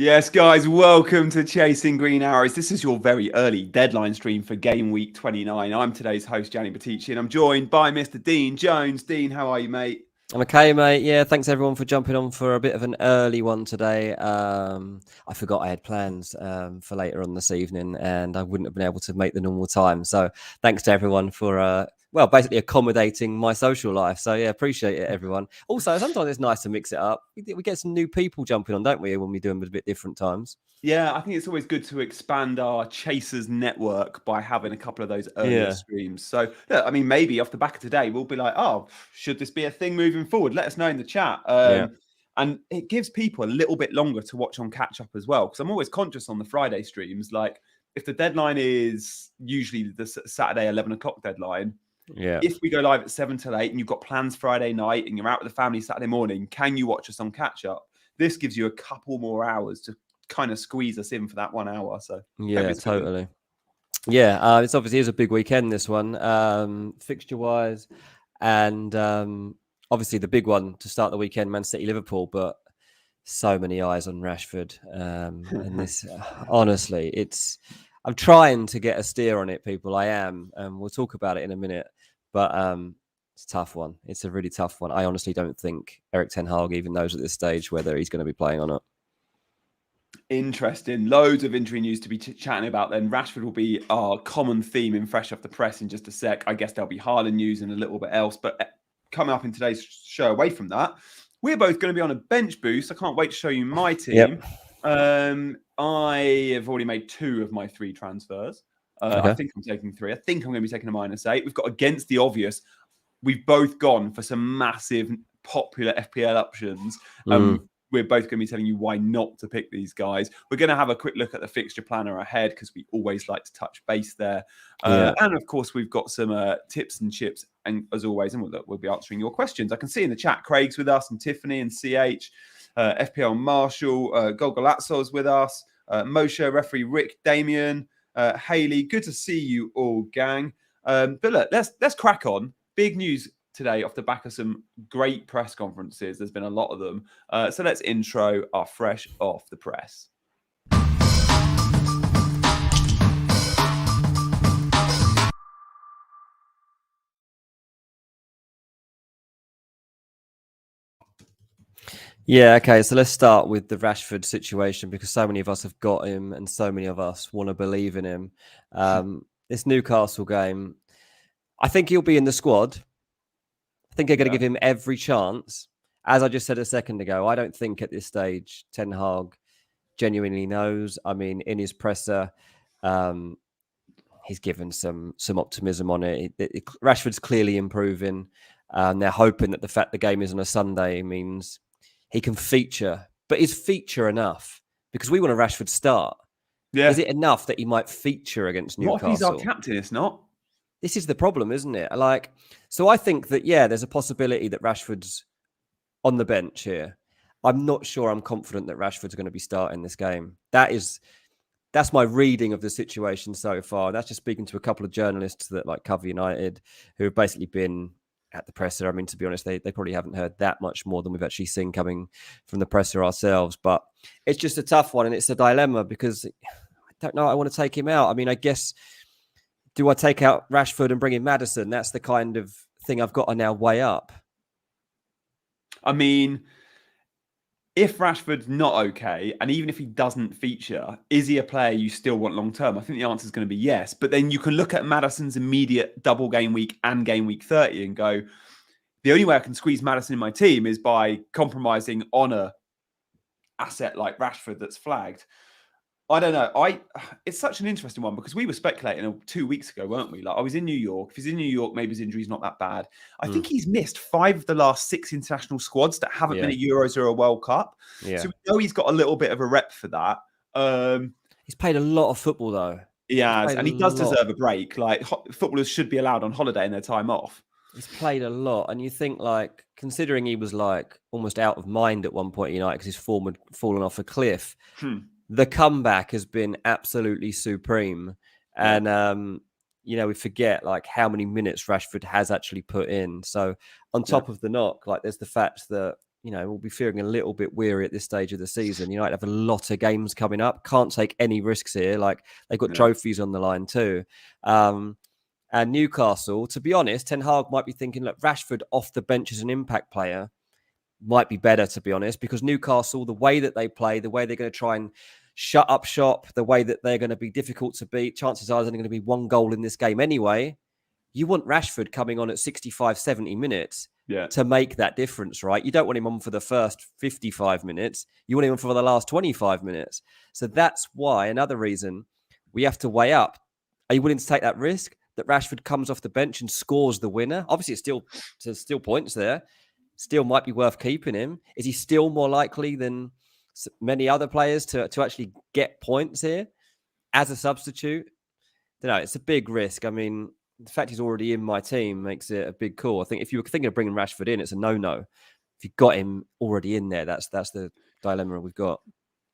Yes, guys, welcome to Chasing Green Arrows. This is your very early deadline stream for game week 29. I'm today's host, Gianni Battici, and I'm joined by Mr. Dean Jones. Dean, how are you, mate? I'm okay, mate. Yeah, thanks everyone for jumping on for a bit of an early one today. I forgot I had plans for later on this evening, and I wouldn't have been able to make the normal time. So thanks to everyone for basically accommodating my social life. So yeah, appreciate it, everyone. Also, sometimes it's nice to mix it up. We get some new people jumping on, don't we, when we do them at a bit different times? Yeah, I think it's always good to expand our Chasers network by having a couple of those earlier Yeah. streams. So, yeah, I mean, maybe off the back of today, we'll be like, oh, should this be a thing moving forward? Let us know in the chat. Yeah. And it gives people a little bit longer to watch on catch up as well. Because I'm always conscious on the Friday streams, like if the deadline is usually the Saturday 11 o'clock deadline, Yeah. if we go live at 7 till 8 and you've got plans Friday night and you're out with the family Saturday morning, can you watch us on catch up? This gives you a couple more hours to kind of squeeze us in for that 1 hour. So Yeah, totally. Yeah, it's obviously is a big weekend, this one, fixture wise, and obviously the big one to start the weekend, Man City Liverpool. But so many eyes on Rashford, and this honestly, I'm trying to get a steer on it, people. I am, and we'll talk about it in a minute. But it's a tough one. It's a really tough one. I honestly don't think Erik ten Hag even knows at this stage whether he's going to be playing or not. Interesting. Loads of injury news to be chatting about then. Rashford will be our common theme in Fresh Off the Press in just a sec. I guess there'll be Haaland news and a little bit else. But coming up in today's show, away from that, we're both going to be on a bench boost. I can't wait to show you my team. Yep. I have already made 2 of my 3 transfers. Okay. I think I'm taking 3. I think I'm going to be taking a -8. We've got against the obvious. We've both gone for some massive popular FPL options. We're both going to be telling you why not to pick these guys. We're going to have a quick look at the fixture planner ahead because we always like to touch base there. And of course, we've got some tips and chips, and as always, and we'll be answering your questions. I can see in the chat, Craig's with us, and Tiffany and CH, FPL Marshall, Golgolatzos with us, Moshe, referee Rick, Damien, Haley. Good to see you all, gang. But look, let's crack on. Big news today off the back of some great press conferences. There's been a lot of them. So let's intro our Fresh Off the Press. Yeah, okay, so let's start with the Rashford situation because so many of us have got him and so many of us want to believe in him. This Newcastle game, I think he'll be in the squad. I think they're going to give him every chance. As I just said a second ago, I don't think at this stage Ten Hag genuinely knows. I mean, in his presser, he's given some optimism on it. Rashford's clearly improving. They're hoping that the fact the game is on a Sunday means he can feature. But is feature enough? Because we want a Rashford start. Yeah. Is it enough that he might feature against Newcastle? What if he's our captain? It's not. This is the problem, isn't it? So I think that, there's a possibility that Rashford's on the bench here. I'm not sure I'm confident that Rashford's going to be starting this game. That's my reading of the situation so far. That's just speaking to a couple of journalists that cover United who have basically been at the presser. I mean, to be honest, they probably haven't heard that much more than we've actually seen coming from the presser ourselves. But it's just a tough one, and it's a dilemma because I don't know. I want to take him out. I mean, I guess, do I take out Rashford and bring in Maddison? That's the kind of thing I've got to now weigh up. I mean, if Rashford's not okay, and even if he doesn't feature, is he a player you still want long term? I think the answer is going to be yes. But then you can look at Maddison's immediate double game week and game week 30 and go, the only way I can squeeze Maddison in my team is by compromising on a asset like Rashford that's flagged. I don't know. It's such an interesting one because we were speculating 2 weeks ago, weren't we? I was in New York. If he's in New York, maybe his injury's not that bad. I think he's missed 5 of the last 6 international squads that haven't been a Euros or a World Cup. Yeah. So we know he's got a little bit of a rep for that. He's played a lot of football, though. He has, and he does deserve a break. Footballers should be allowed on holiday in their time off. He's played a lot, and you think, considering he was almost out of mind at one point at United because his form had fallen off a cliff. The comeback has been absolutely supreme. And, we forget how many minutes Rashford has actually put in. So on top of the knock, there's the fact that we'll be feeling a little bit weary at this stage of the season. United have a lot of games coming up. Can't take any risks here. Like, they've got trophies on the line too. And Newcastle, to be honest, Ten Hag might be thinking, look, Rashford off the bench as an impact player might be better, to be honest, because Newcastle, the way that they play, the way they're going to try and shut up shop, the way that they're going to be difficult to beat, chances are there's only going to be one goal in this game anyway. You want Rashford coming on at 65, 70 minutes to make that difference, right? You don't want him on for the first 55 minutes. You want him on for the last 25 minutes. So that's why, another reason, we have to weigh up. Are you willing to take that risk that Rashford comes off the bench and scores the winner? Obviously, there's still points there. Still might be worth keeping him. Is he still more likely than many other players to actually get points here as a substitute? I don't know. It's a big risk. I mean, the fact he's already in my team makes it a big call. I think if you were thinking of bringing Rashford in, it's a no-no. If you've got him already in there, that's the dilemma we've got.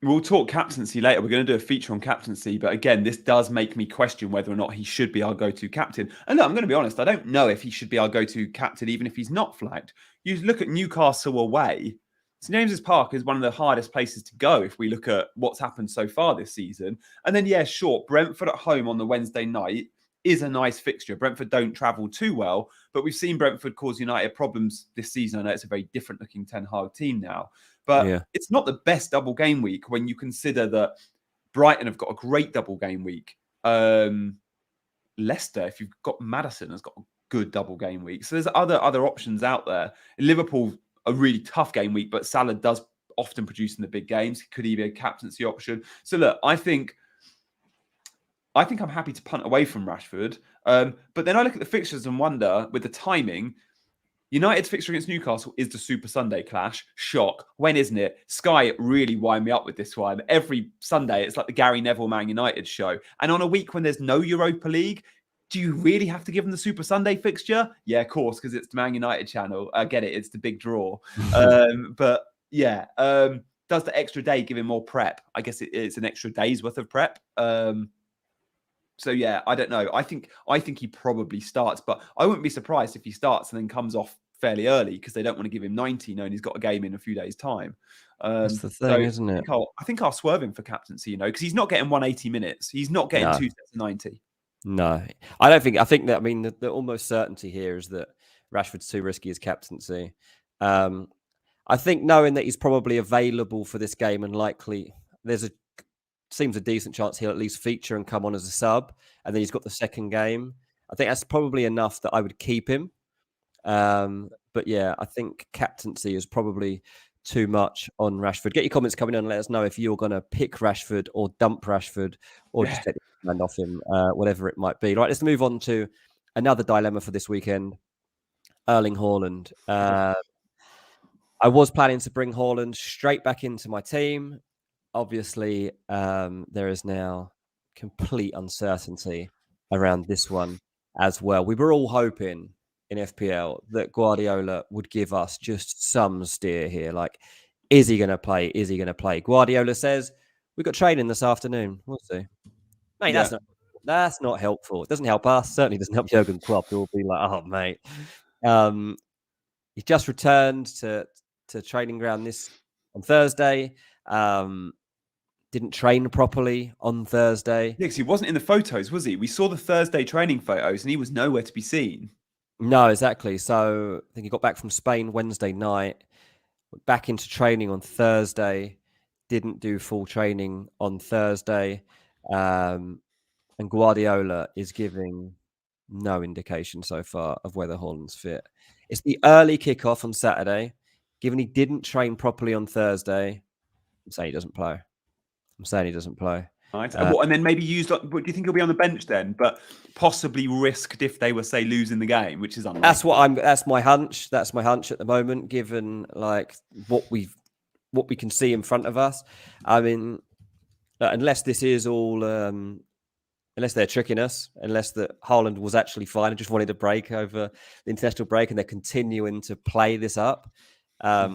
We'll talk captaincy later. We're going to do a feature on captaincy. But again, this does make me question whether or not he should be our go-to captain. And look, I'm going to be honest, I don't know if he should be our go-to captain, even if he's not flagged. You look at Newcastle away. St James's Park is one of the hardest places to go if we look at what's happened so far this season. And then, yeah, sure, Brentford at home on the Wednesday night is a nice fixture. Brentford don't travel too well, but we've seen Brentford cause United problems this season. I know it's a very different looking Ten Hag team now. But it's not the best double game week when you consider that Brighton have got a great double game week. Leicester, if you've got Maddison, has got a good double game week. So there's other options out there. Liverpool, a really tough game week, but Salah does often produce in the big games. Could he be a captaincy option? So look, I think I'm happy to punt away from Rashford. But then I look at the fixtures and wonder, with the timing, United's fixture against Newcastle is the Super Sunday clash. Shock. When isn't it? Sky really wind me up with this one. Every Sunday, it's like the Gary Neville Man United show. And on a week when there's no Europa League, do you really have to give them the Super Sunday fixture? Yeah, of course, because it's the Man United channel. I get it. It's the big draw. But yeah, does the extra day give him more prep? I guess it's an extra day's worth of prep. So yeah, I don't know. I think he probably starts, but I wouldn't be surprised if he starts and then comes off fairly early because they don't want to give him 90, knowing he's got a game in a few days' time. That's the thing, isn't it? I think I'll swerve him for captaincy, because he's not getting 180 minutes. He's not getting 2 sets of 90. No, I don't think. I think that, I mean, the almost certainty here is that Rashford's too risky as captaincy. I think knowing that he's probably available for this game and likely seems a decent chance he'll at least feature and come on as a sub, and then he's got the second game. I think that's probably enough that I would keep him. But yeah, I think captaincy is probably too much on Rashford. Get your comments coming on and let us know if you're going to pick Rashford or dump Rashford or just take the hand off him, whatever it might be. Right, let's move on to another dilemma for this weekend. Erling Haaland. I was planning to bring Haaland straight back into my team. Obviously, there is now complete uncertainty around this one as well. We were all hoping in FPL that Guardiola would give us just some steer here. Like, is he going to play? Is he going to play? Guardiola says, we've got training this afternoon. We'll see. Mate, that's not helpful. It doesn't help us. Certainly doesn't help Jurgen Klopp. He'll be like, oh, mate. He just returned to training ground on Thursday. Didn't train properly on Thursday. Yeah, because he wasn't in the photos, was he? We saw the Thursday training photos and he was nowhere to be seen. No, exactly. So I think he got back from Spain Wednesday night, went back into training on Thursday, didn't do full training on Thursday. And Guardiola is giving no indication so far of whether Haaland's fit. It's the early kickoff on Saturday. Given he didn't train properly on Thursday, I'm saying he doesn't play. Right. And then maybe do you think he'll be on the bench then, but possibly risked if they were, say, losing the game, which is unlikely? That's my hunch. That's my hunch at the moment, given like what we can see in front of us. I mean, unless this is all, unless they're tricking us, unless that Haaland was actually fine and just wanted a break over the international break, and they're continuing to play this up.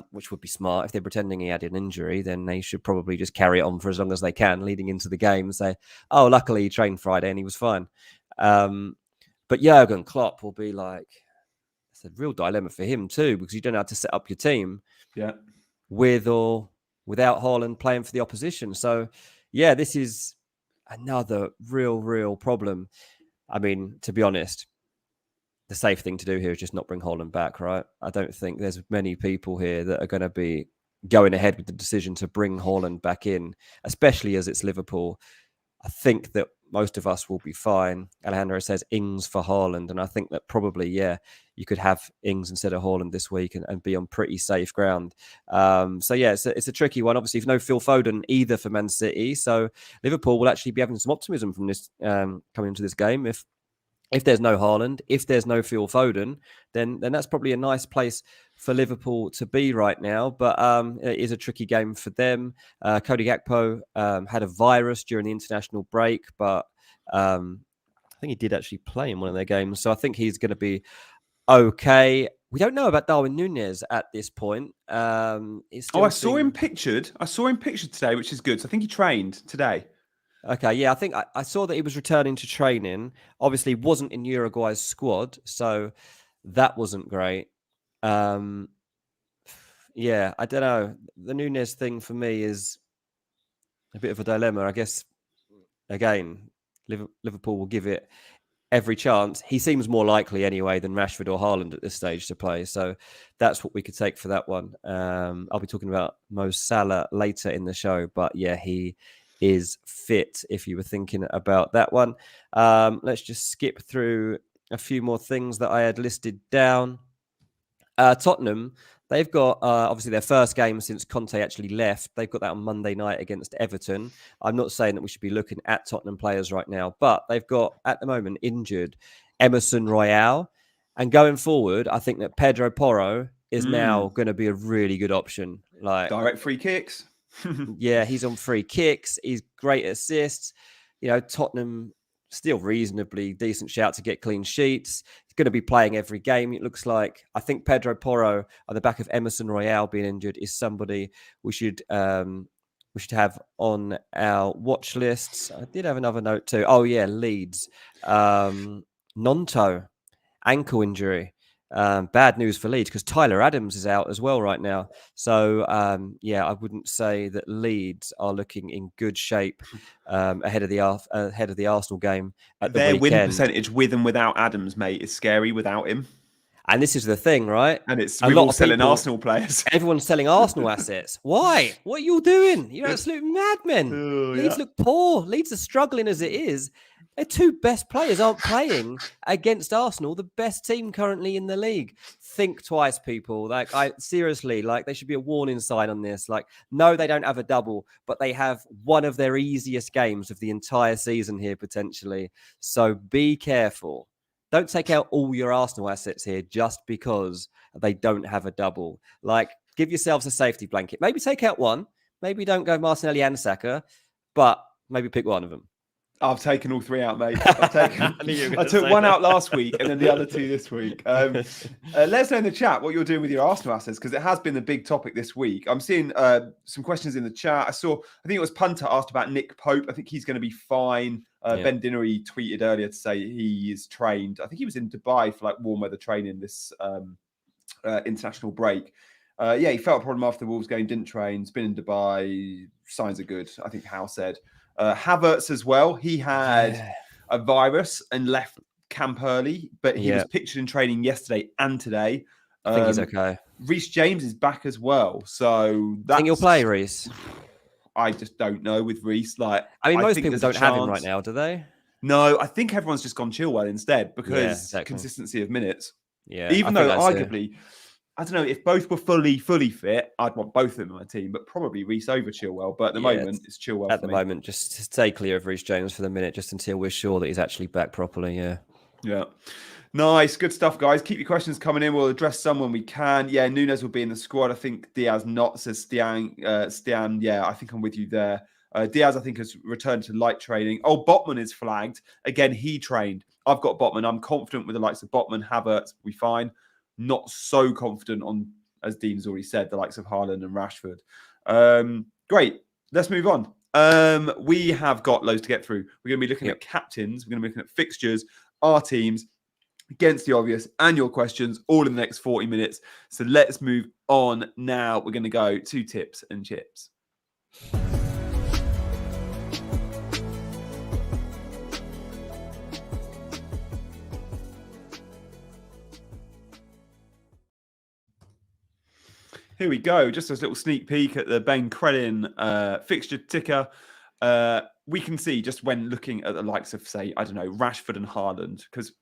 Which would be smart. If they're pretending he had an injury, then they should probably just carry it on for as long as they can leading into the game and say, oh, luckily he trained Friday and he was fine. But Jurgen Klopp will be like, it's a real dilemma for him too, because you don't know how to set up your team. Yeah. with or without Haaland playing for the opposition. So, yeah, this is another real problem. I mean, to be honest, the safe thing to do here is just not bring Haaland back, right? I don't think there's many people here that are going to be going ahead with the decision to bring Haaland back in, especially as it's Liverpool. I think that most of us will be fine. Alejandro says Ings for Haaland, and I think that probably, yeah, you could have Ings instead of Haaland this week and be on pretty safe ground. So, yeah, it's a tricky one. Obviously, no Phil Foden either for Man City, so Liverpool will actually be having some optimism from this coming into this game. If there's no Haaland, if there's no Phil Foden, then that's probably a nice place for Liverpool to be right now. But it is a tricky game for them. Cody Gakpo had a virus during the international break, but I think he did actually play in one of their games. So I think he's going to be okay. We don't know about Darwin Núñez at this point. I saw him pictured. I saw him pictured today, which is good. So I think he trained today. Okay, yeah, I think I saw that he was returning to training. Obviously, wasn't in Uruguay's squad, so that wasn't great. Yeah, I don't know. The Núñez thing for me is a bit of a dilemma. I guess, again, Liverpool will give it every chance. He seems more likely anyway than Rashford or Haaland at this stage to play. So that's what we could take for that one. I'll be talking about Mo Salah later in the show, but yeah, he is fit if you were thinking about that one. Let's just skip through a few more things that I had listed down. Tottenham, they've got obviously their first game since Conte actually left. They've got that on Monday night against Everton. I'm not saying that we should be looking at Tottenham players right now, but they've got at the moment injured Emerson Royale. And going forward, I think that Pedro Porro is now going to be a really good option. Like direct free kicks. Yeah, he's on free kicks. He's great at assists. Tottenham still reasonably decent shout to get clean sheets. He's going to be playing every game, it looks like. I think Pedro Porro, on the back of Emerson Royale being injured, is somebody we should have on our watch lists. I did have another note too. Oh yeah, Leeds. Nonto, ankle injury. Bad news for Leeds because Tyler Adams is out as well right now. So, I wouldn't say that Leeds are looking in good shape ahead of the Arsenal game at the Their weekend. win percentage with and without Adams, mate, is scary without him. And this is the thing, right? And we're all selling Arsenal players. Everyone's selling Arsenal assets. Why? What are you all doing? You're absolute madmen. Leeds look poor. Leeds are struggling as it is. Their two best players aren't playing against Arsenal, the best team currently in the league. Think twice, people. Seriously, there should be a warning sign on this. No, they don't have a double, but they have one of their easiest games of the entire season here, potentially. So be careful. Don't take out all your Arsenal assets here just because they don't have a double. Give yourselves a safety blanket. Maybe take out one. Maybe don't go Martinelli and Saka, but maybe pick one of them. I've taken all three out, mate. I took one out last week and then the other two this week. Let us know in the chat what you're doing with your Arsenal assets because it has been the big topic this week. I'm seeing some questions in the chat. I think it was Punter asked about Nick Pope. I think he's going to be fine. Ben Dinnery tweeted earlier to say he is trained. I think he was in Dubai for warm weather training this international break. He felt a problem after the Wolves game, didn't train. He's been in Dubai. Signs are good, I think Hal said. Havertz as well. He had a virus and left camp early, but he was pictured in training yesterday and today. I think he's okay. Reece James is back as well. So I think he'll play, Reece. I just don't know with Reece. Most people don't have him right now, do they? No, I think everyone's just gone Chilwell instead because consistency of minutes. Yeah. Even though arguably... I don't know, if both were fully fit, I'd want both of them on my team, but probably Reece over Chilwell. But at the moment, it's Chilwell at the moment, just stay clear of Reece James for the minute, just until we're sure that he's actually back properly, Yeah. Nice. Good stuff, guys. Keep your questions coming in. We'll address some when we can. Yeah, Núñez will be in the squad. I think Diaz not, says Stian. I think I'm with you there. Diaz, I think, has returned to light training. Oh, Botman is flagged. Again, he trained. I've got Botman. I'm confident with the likes of Botman, Havertz, we fine. Not so confident on, as Dean's already said, the likes of Haaland and Rashford. Great. Let's move on. We have got loads to get through. We're going to be looking at captains. We're going to be looking at fixtures, our teams. against the obvious, and your questions all in the next 40 minutes. So let's move on now. We're going to go to tips and chips. Here we go. Just a little sneak peek at the Ben Crellin fixture ticker. We can see just when looking at the likes of, say, I don't know, Rashford and Haaland, because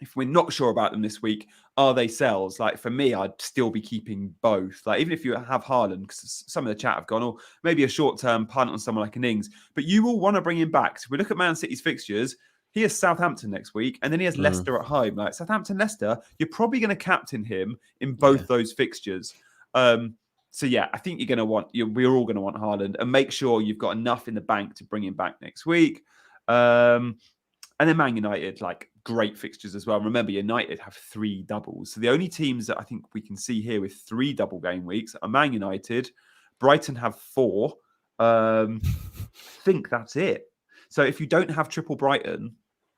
if we're not sure about them this week, are they sells? Like for me, I'd still be keeping both. Like even if you have Haaland, because some of the chat have gone, or maybe a short-term punt on someone like an Ings, but you will want to bring him back. So if we look at Man City's fixtures, he has Southampton next week, and then he has Leicester at home. Like Southampton, Leicester, you're probably going to captain him in both those fixtures. So yeah, I think you're going to want, we're all going to want Haaland, and make sure you've got enough in the bank to bring him back next week. And then Man United, like great fixtures as well. Remember, United have 3 doubles. So the only teams that I think we can see here with 3 double game weeks are Man United. Brighton have 4. I think that's it. So if you don't have triple Brighton,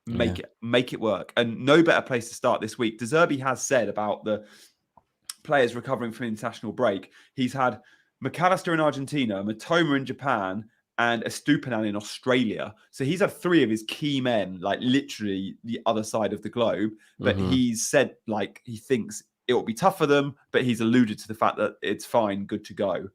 make it work. And no better place to start this week. De Zerbi has said about the players recovering from international break. He's had McAllister in Argentina, Matoma in Japan, and Estupinan in Australia. So he's had 3 of his key men, like literally the other side of the globe. But he's said like he thinks it will be tough for them, but he's alluded to the fact that it's fine, good to go.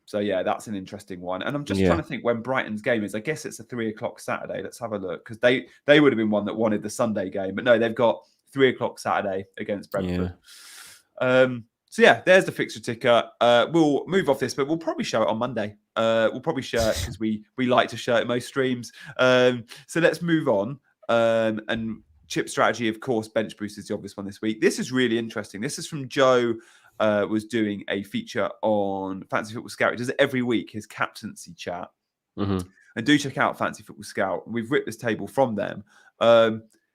So yeah, that's an interesting one. And I'm just trying to think when Brighton's game is. I guess it's a 3:00 Saturday. Let's have a look, because they would have been one that wanted the Sunday game, but no, they've got 3:00 Saturday against Brentford. So yeah, there's the fixture ticker. We'll move off this, but we'll probably show it on Monday. We'll probably share it because we like to show it most streams. So let's move on. And chip strategy, of course, bench boost is the obvious one this week. This is really interesting. This is from Joe, was doing a feature on Fantasy Football Scout. He does it every week, his captaincy chat. And do check out Fantasy Football Scout. We've ripped this table from them.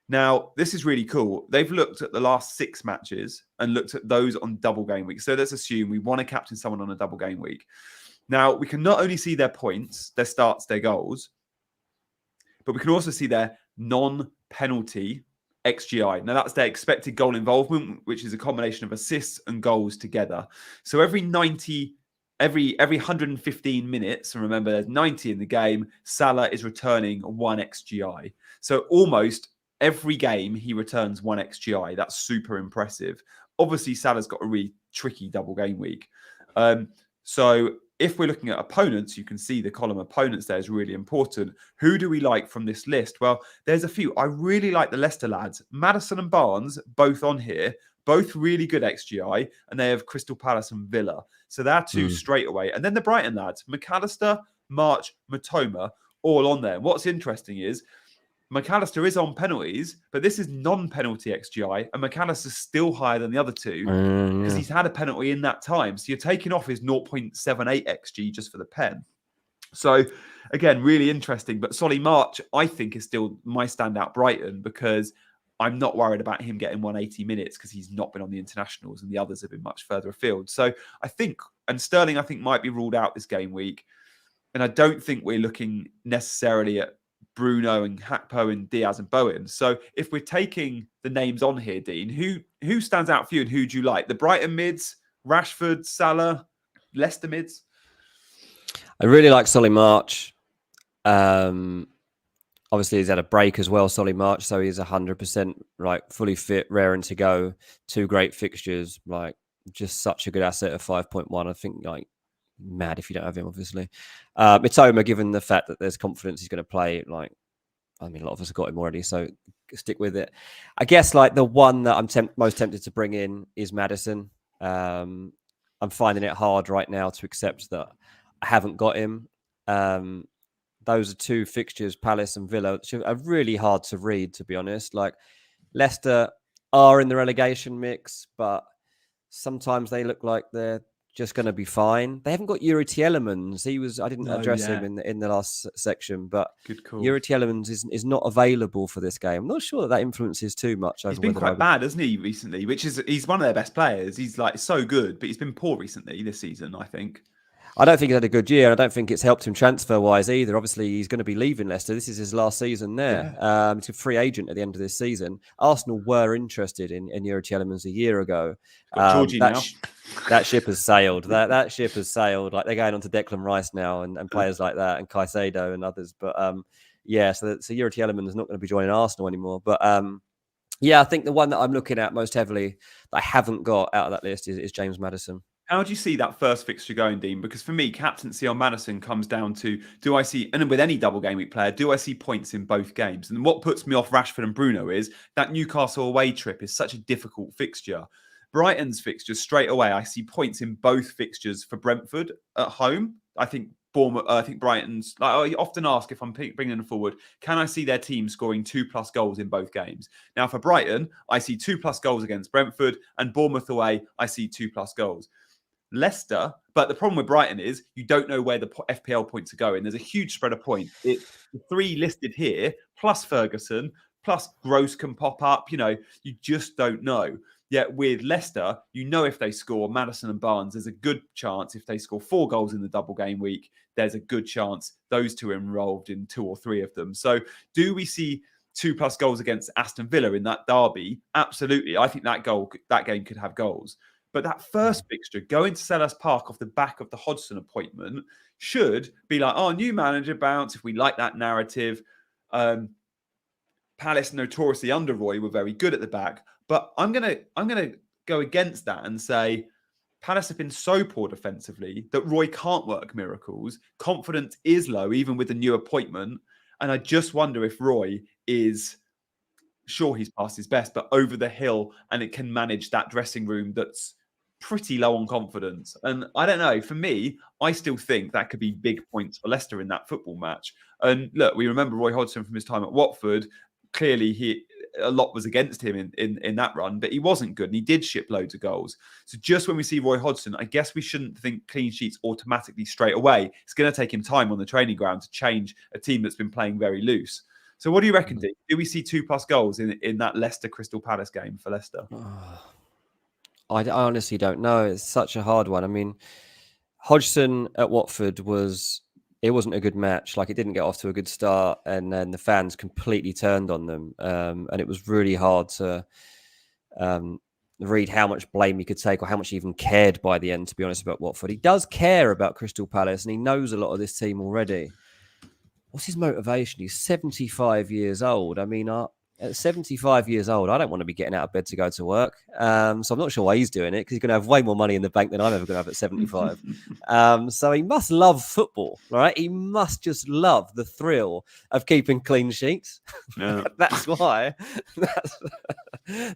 Now, this is really cool. They've looked at the last 6 matches and looked at those on double game week. So let's assume we want to captain someone on a double game week. Now, we can not only see their points, their starts, their goals, but we can also see their non-penalty XGI. Now, that's their expected goal involvement, which is a combination of assists and goals together. So every 115 minutes, and remember there's 90 in the game, Salah is returning 1 XGI. So almost every game he returns 1 XGI. That's super impressive. Obviously, Salah's got a really tricky double game week. So if we're looking at opponents, you can see the column opponents there is really important. Who do we like from this list? Well, there's a few. I really like the Leicester lads. Maddison and Barnes, both on here, both really good XGI, and they have Crystal Palace and Villa. So they're 2 straight away. And then the Brighton lads, McAllister, March, Matoma, all on there. What's interesting is McAllister is on penalties, but this is non-penalty XGI, and McAllister's still higher than the other 2 because he's had a penalty in that time. So you're taking off his 0.78 XG just for the pen. So again, really interesting. But Solly March, I think, is still my standout Brighton, because I'm not worried about him getting 180 minutes because he's not been on the internationals and the others have been much further afield. So I think, and Sterling, I think, might be ruled out this game week. And I don't think we're looking necessarily at Bruno and Hakpo and Diaz and Bowen. So if we're taking the names on here, Dean, who stands out for you and who do you like? The Brighton mids, Rashford, Salah, Leicester mids? I really like Solly March. Obviously, he's had a break as well, Solly March, so he's 100% like fully fit, raring to go. 2 great fixtures, like just such a good asset at 5.1. I think like mad if you don't have him, obviously. Mitoma, given the fact that there's confidence he's going to play, like, I mean, a lot of us have got him already, so stick with it. I guess like the one that I'm most tempted to bring in is Maddison. I'm finding it hard right now to accept that I haven't got him. Those are 2 fixtures, Palace and Villa, which are really hard to read, to be honest. Like Leicester are in the relegation mix, but sometimes they look like they're just going to be fine. They haven't got Yuri Tielemans. I didn't address him in the last section, but good call. Yuri Tielemans is not available for this game. I'm not sure that influences too much. He's been quite bad, hasn't he, recently? He's one of their best players. He's like so good, but he's been poor recently this season, I think. I don't think he's had a good year. I don't think it's helped him transfer-wise either. Obviously, he's going to be leaving Leicester. This is his last season there. Yeah. He's a free agent at the end of this season. Arsenal were interested in Youri Tielemans a year ago. Got Georgie now. That ship has sailed. That ship has sailed. Like, they're going on to Declan Rice now and players like that, and Caicedo and others. But yeah, so Youri Tielemans is not going to be joining Arsenal anymore. But yeah, I think the one that I'm looking at most heavily that I haven't got out of that list is James Maddison. How do you see that first fixture going, Dean? Because for me, captaincy on Madison comes down to, do I see, and with any double game week player, do I see points in both games? And what puts me off Rashford and Bruno is that Newcastle away trip is such a difficult fixture. Brighton's fixture, straight away, I see points in both fixtures for Brentford at home. I think Bournemouth, I think Brighton's, like, I often ask if I'm bringing them forward, can I see their team scoring 2+ goals in both games? Now, for Brighton, I see 2+ goals against Brentford, and Bournemouth away, I see 2+ goals. Leicester, but the problem with Brighton is you don't know where the FPL points are going. There's a huge spread of points. It's the 3 listed here, plus Ferguson, plus Gross can pop up. You just don't know. Yet with Leicester, if they score Maddison and Barnes, there's a good chance if they score 4 goals in the double game week, there's a good chance those two are enrolled in 2 or 3 of them. So do we see 2+ goals against Aston Villa in that derby? Absolutely. I think that game could have goals. But that first fixture, going to Selhurst Park off the back of the Hodgson appointment, should be like, new manager bounce, if we like that narrative. Palace, notoriously under Roy, were very good at the back. But I'm gonna go against that and say Palace have been so poor defensively that Roy can't work miracles. Confidence is low, even with the new appointment. And I just wonder if Roy is... sure, he's past his best, but over the hill, and it can manage that dressing room that's pretty low on confidence. And I don't know, for me, I still think that could be big points for Leicester in that football match. And look, we remember Roy Hodgson from his time at Watford. Clearly, a lot was against him in that run, but he wasn't good, and he did ship loads of goals. So just when we see Roy Hodgson, I guess we shouldn't think clean sheets automatically straight away. It's going to take him time on the training ground to change a team that's been playing very loose. So what do you reckon, Dick? Do we see 2+ goals in that Leicester Crystal Palace game for Leicester? I honestly don't know. It's such a hard one. I mean, Hodgson at Watford it wasn't a good match. Like, it didn't get off to a good start, and then the fans completely turned on them. And it was really hard to read how much blame he could take or how much he even cared by the end, to be honest, about Watford. He does care about Crystal Palace, and he knows a lot of this team already. What's his motivation? He's 75 years old. I mean, at 75 years old, I don't want to be getting out of bed to go to work. So I'm not sure why he's doing it, because he's going to have way more money in the bank than I'm ever going to have at 75. So he must love football, right? He must just love the thrill of keeping clean sheets. Yeah. That's why.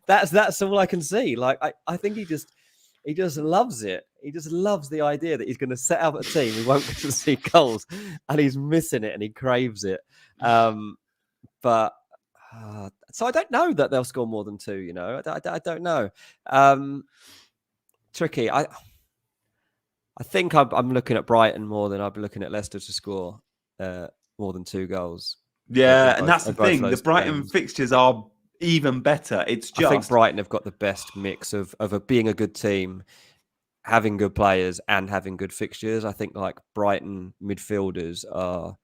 That's all I can see. Like, I think he just loves it. He just loves the idea that he's going to set up a team who won't get to see goals, and he's missing it and he craves it. But so I don't know that they'll score more than 2. I don't know. Tricky. I think I'm looking at Brighton more than I'll be looking at Leicester to score more than 2 goals. Yeah, and that's the thing. The Brighton fixtures are even better. It's just, I think Brighton have got the best mix of being a good team, having good players, and having good fixtures. I think like Brighton midfielders are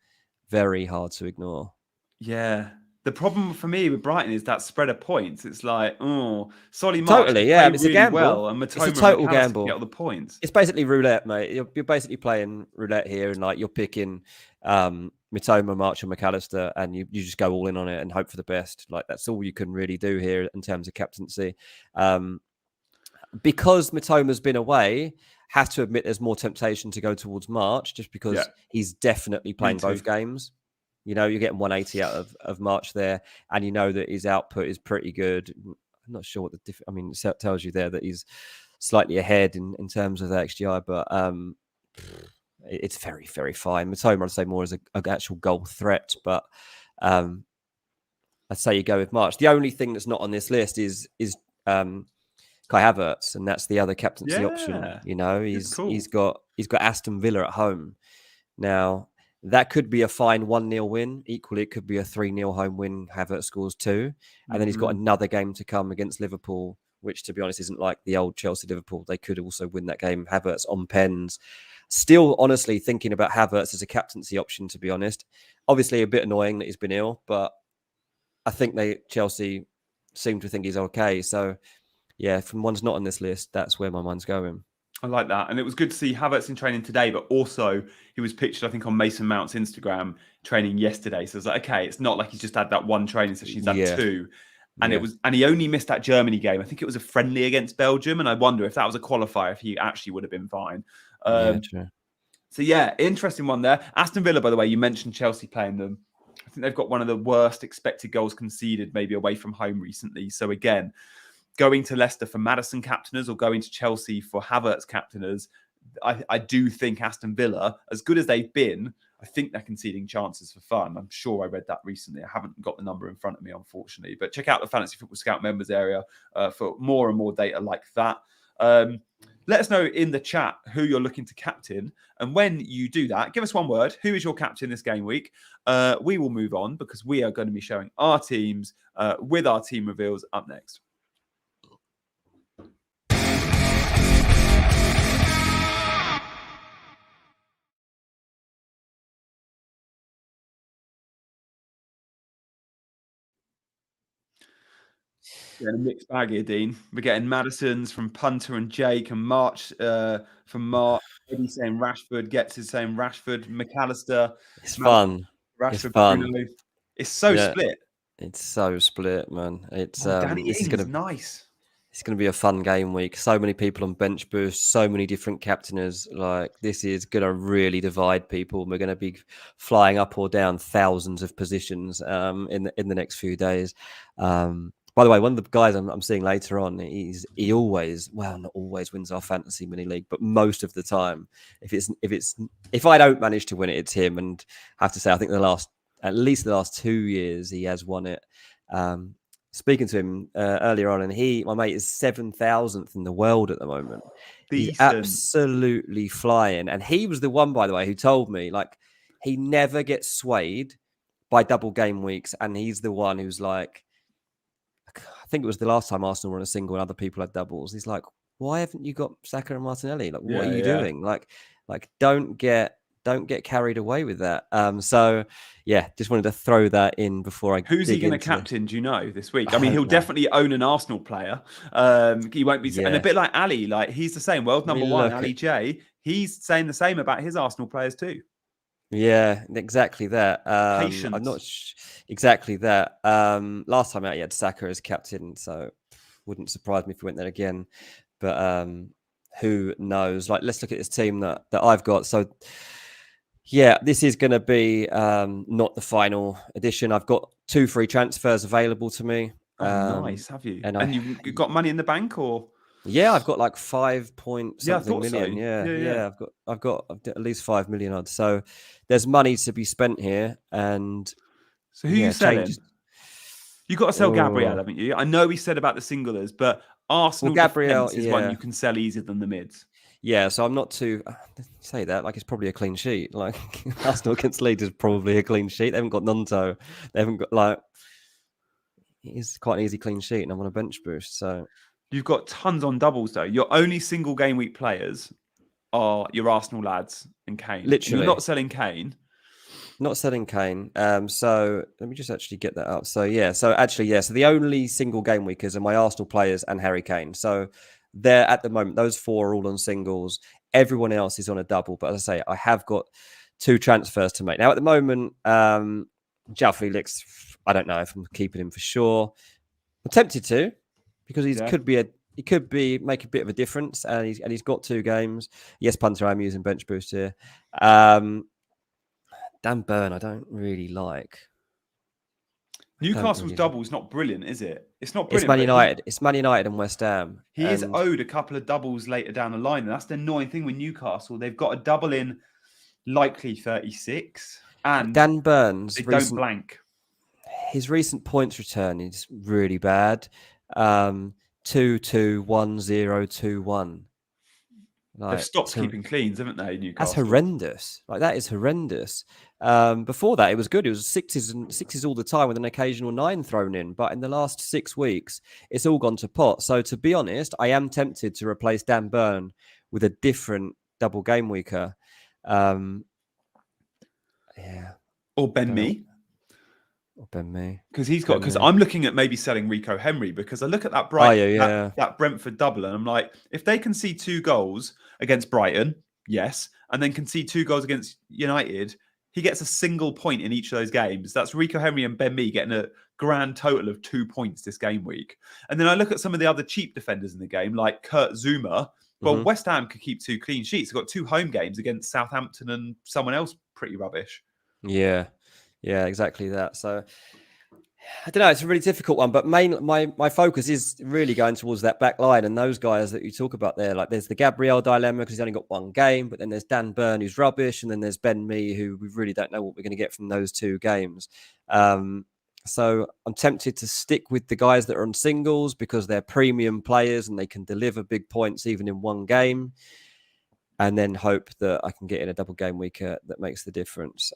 very hard to ignore. Yeah. The problem for me with Brighton is that spread of points. It's like, Solly March totally, yeah. It's really a gamble. Well, and It's a total gamble. Get all the points. It's basically roulette, mate. You're basically playing roulette here, and like you're picking Mitoma, March, and McAllister, and you just go all in on it and hope for the best. Like, that's all you can really do here in terms of captaincy. Because Mitoma's been away, have to admit there's more temptation to go towards March, just because he's definitely playing both games. You're getting 180 out of March there, and you know that his output is pretty good. I'm not sure what it tells you there that he's slightly ahead in terms of the XGI, but it's very, very fine. Mitoma, I'd say more as an actual goal threat, but I'd say you go with March. The only thing that's not on this list is Kai Havertz, and that's the other captaincy option. He's got Aston Villa at home. Now, that could be a fine 1-0 win. Equally, it could be a 3-0 home win. Havertz scores 2. And then he's got another game to come against Liverpool, which, to be honest, isn't like the old Chelsea-Liverpool. They could also win that game. Havertz on pens. Still, honestly, thinking about Havertz as a captaincy option, to be honest. Obviously, a bit annoying that he's been ill, but I think Chelsea seem to think he's okay. So, yeah, from one's not on this list, that's where my mind's going. I like that. And it was good to see Havertz in training today, but also he was pictured, I think, on Mason Mount's Instagram training yesterday. So it's like, okay, it's not like he's just had that one training session, he's had two. And he only missed that Germany game. I think it was a friendly against Belgium. And I wonder if that was a qualifier, if he actually would have been fine. True. So yeah, interesting one there. Aston Villa, by the way, you mentioned Chelsea playing them. I think they've got one of the worst expected goals conceded maybe away from home recently. So again, going to Leicester for Maddison captainers or going to Chelsea for Havertz captainers, I do think Aston Villa, as good as they've been, I think they're conceding chances for fun. I'm sure I read that recently. I haven't got the number in front of me, unfortunately. But check out the Fantasy Football Scout members area for more and more data like that. Let us know in the chat who you're looking to captain. And when you do that, give us one word. Who is your captain this game week? We will move on because we are going to be showing our teams with our team reveals up next. Getting a mixed bag here, Dean. We're getting Madison's from Punter and Jake, and March from Mark. Eddie saying Rashford, gets his saying Rashford, McAllister. It's fun. Rashford, it's fun. Bruno. It's so split. It's so split, man. It's Danny Ings, nice. It's going to be a fun game week. So many people on bench boost, so many different captainers. Like, this is going to really divide people. We're going to be flying up or down thousands of positions in the next few days. By the way, one of the guys I'm seeing later on, he always, well, not always wins our fantasy mini league, but most of the time, if I don't manage to win it, it's him. And I have to say, I think at least the last 2 years, he has won it. Speaking to him earlier on, and my mate is 7,000th in the world at the moment. Decent. He's absolutely flying. And he was the one, by the way, who told me, like, he never gets swayed by double game weeks. And he's the one who's like, I think it was the last time Arsenal were on a single and other people had doubles. He's like, why haven't you got Saka and Martinelli? Like, what are you doing? Like, don't get carried away with that. So yeah, just wanted to throw that in before I. Who's he going to captain? Do you know this week? I mean, he'll definitely own an Arsenal player. He won't be, and a bit like Ali. Like, he's the same. World number one, Ali J. He's saying the same about his Arsenal players too. Yeah, exactly that. Patience. I'm not exactly that. Last time out, he had Saka as captain, so wouldn't surprise me if we went there again. But who knows? Like, let's look at this team that I've got. So, yeah, this is going to be not the final edition. I've got 2 free transfers available to me. Oh, nice. Have you? And you've got money in the bank, or? Yeah, I've got like 5 point something million. So. Yeah. I've got at least 5 million odds. So there's money to be spent here. And so who are you selling? You've got to sell Gabriel, haven't you? I know we said about the singlers, but Arsenal Gabriel is one you can sell easier than the mids. Yeah, so I'm not too say that like it's probably a clean sheet. Like, Arsenal against Leeds is probably a clean sheet. They haven't got Nonto. They haven't got, like, it's quite an easy clean sheet, and I'm on a bench boost. So you've got tons on doubles though. Your only single game week players are your Arsenal lads and Kane. Literally, you're not selling Kane. Not selling Kane. So let me just actually get that up. So yeah. So the only single game weekers are my Arsenal players and Harry Kane. So they're at the moment, those 4 are all on singles. Everyone else is on a double. But as I say, I have got 2 transfers to make. Now at the moment, João Felix, I don't know if I'm keeping him for sure. I'm tempted to, because he could make a bit of a difference, and he's got 2 games. Yes, Punter, I'm using bench boost here. Dan Burn, I don't really like. Newcastle's double is not brilliant, is it? It's not brilliant. It's Man United and West Ham. He is owed a couple of doubles later down the line, and that's the annoying thing with Newcastle. They've got a double in likely 36, and Dan Burns, they don't blank. His recent points return is really bad. 2-2, 1-0, 2-1. They've stopped keeping cleans, haven't they, Newcastle? That's horrendous. Like, that is horrendous. Before that, it was good. It was sixes all the time with an occasional 9 thrown in. But in the last 6 weeks, it's all gone to pot. So to be honest, I am tempted to replace Dan Burn with a different double game weeker. Yeah. Or Ben Mee. Or Ben Mee. Because I'm looking at maybe selling Rico Henry, because I look at that that Brentford double, and I'm like, if they can see 2 goals against Brighton, yes, and then can see 2 goals against United, he gets a single point in each of those games. That's Rico Henry and Ben Mee getting a grand total of 2 points this game week. And then I look at some of the other cheap defenders in the game, like Kurt Zuma. Well, West Ham could keep 2 clean sheets. They've got 2 home games against Southampton and someone else pretty rubbish. Yeah, exactly that. So I don't know. It's a really difficult one, but my focus is really going towards that back line and those guys that you talk about there. Like there's the Gabriel dilemma because he's only got 1 game, but then there's Dan Burn who's rubbish, and then there's Ben Mee who we really don't know what we're going to get from those 2 games. So I'm tempted to stick with the guys that are on singles because they're premium players and they can deliver big points even in 1 game, and then hope that I can get in a double game week that makes the difference.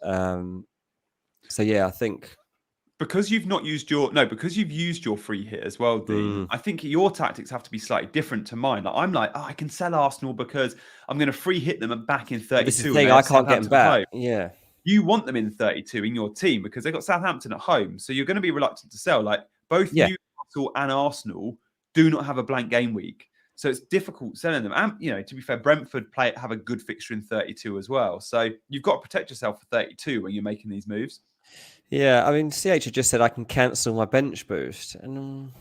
So yeah, I think. Because you've used your free hit as well, Dean. I think your tactics have to be slightly different to mine. Like I'm like, I can sell Arsenal because I'm going to free hit them back in 32. This is the thing, I can't get them back. Yeah. You want them in 32 in your team because they've got Southampton at home. So you're going to be reluctant to sell. Like both Newcastle and Arsenal do not have a blank game week. So it's difficult selling them. And, to be fair, Brentford have a good fixture in 32 as well. So you've got to protect yourself for 32 when you're making these moves. Yeah, I mean, CH had just said I can cancel my bench boost, and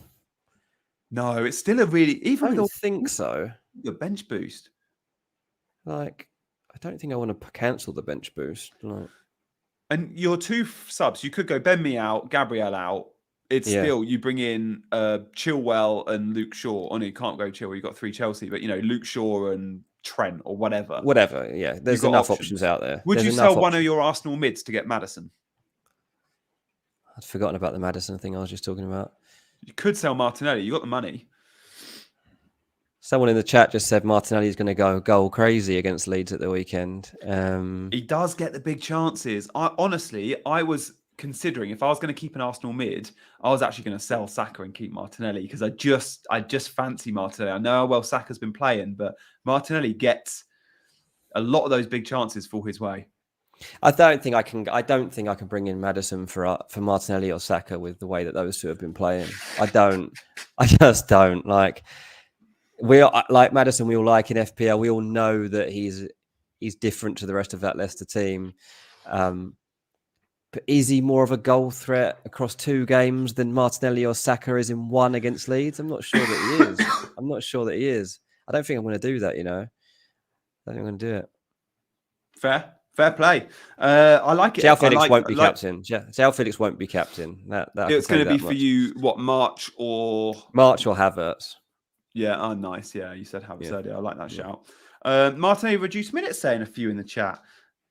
no, it's still a really I don't think so. The bench boost, like, I don't think I want to cancel the bench boost. Like, and your 2 subs, you could go Ben Mee out, Gabriel out. It's still you bring in Chilwell and Luke Shaw. Oh no, you can't go Chilwell. You've got 3 Chelsea, but Luke Shaw and Trent or whatever. Whatever, yeah. There's enough options out there. Would you sell one of your Arsenal mids to get Maddison? I'd forgotten about the Maddison thing I was just talking about. You could sell Martinelli. You got the money. Someone in the chat just said Martinelli's going to go goal crazy against Leeds at the weekend. He does get the big chances. I was considering if I was going to keep an Arsenal mid, I was actually going to sell Saka and keep Martinelli because I just fancy Martinelli. I know how well Saka's been playing, but Martinelli gets a lot of those big chances fall his way. I don't think I can bring in Maddison for Martinelli or Saka with the way that those 2 have been playing. I just don't. Like Maddison, we all like in FPL. We all know that he's different to the rest of that Leicester team. But is he more of a goal threat across 2 games than Martinelli or Saka is in 1 against Leeds? I'm not sure that he is. I don't think I'm going to do that. I don't think I'm going to do it. Fair play. I like it. João Felix won't be captain. João Felix won't be captain. It's going to be for you. What, March or Havertz? Yeah. Oh, nice. Yeah, you said Havertz earlier. I like that shout. Martinelli reduced minutes saying a few in the chat.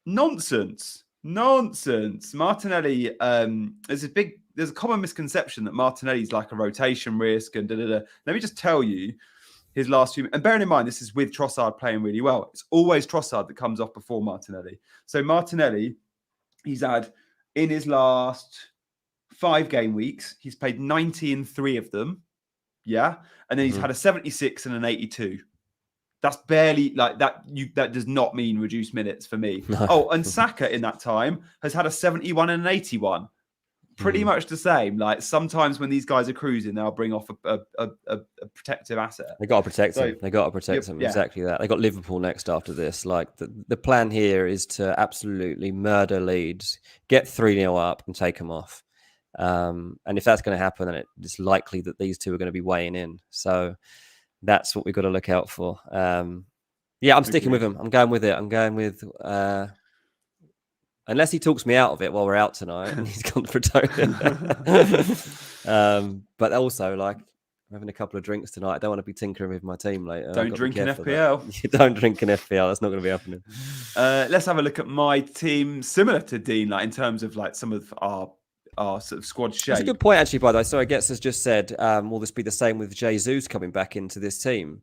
Nonsense. Martinelli. There's a common misconception that Martinelli's like a rotation risk and Let me just tell you. His last few, and bearing in mind, this is with Trossard playing really well. It's always Trossard that comes off before Martinelli. So Martinelli, he's had in his last 5 game weeks, he's played 90 in 3 of them. Yeah. And then he's had a 76 and an 82. That's barely like that. That does not mean reduced minutes for me. No. Oh, and Saka in that time has had a 71 and an 81. Pretty much the same. Like sometimes when these guys are cruising, they'll bring off a protective asset. They got to protect him. They got to protect him. Yeah. Exactly that. They got Liverpool next after this. Like the plan here is to absolutely murder Leeds, get 3-0 up, and take them off. And if that's going to happen, then it's likely that these 2 are going to be weighing in. So that's what we've got to look out for. I'm sticking with him. I'm going with it. I'm going with. Unless he talks me out of it while we're out tonight and he's gone for but also, like, I'm having a couple of drinks tonight. I don't want to be tinkering with my team later. Don't drink in FPL. You don't drink in FPL. That's not going to be happening. Let's have a look at my team, similar to Dean, like in terms of like some of our sort of squad shape. That's a good point, actually, by the way. Sorry, Getz has just said, will this be the same with Jesus coming back into this team?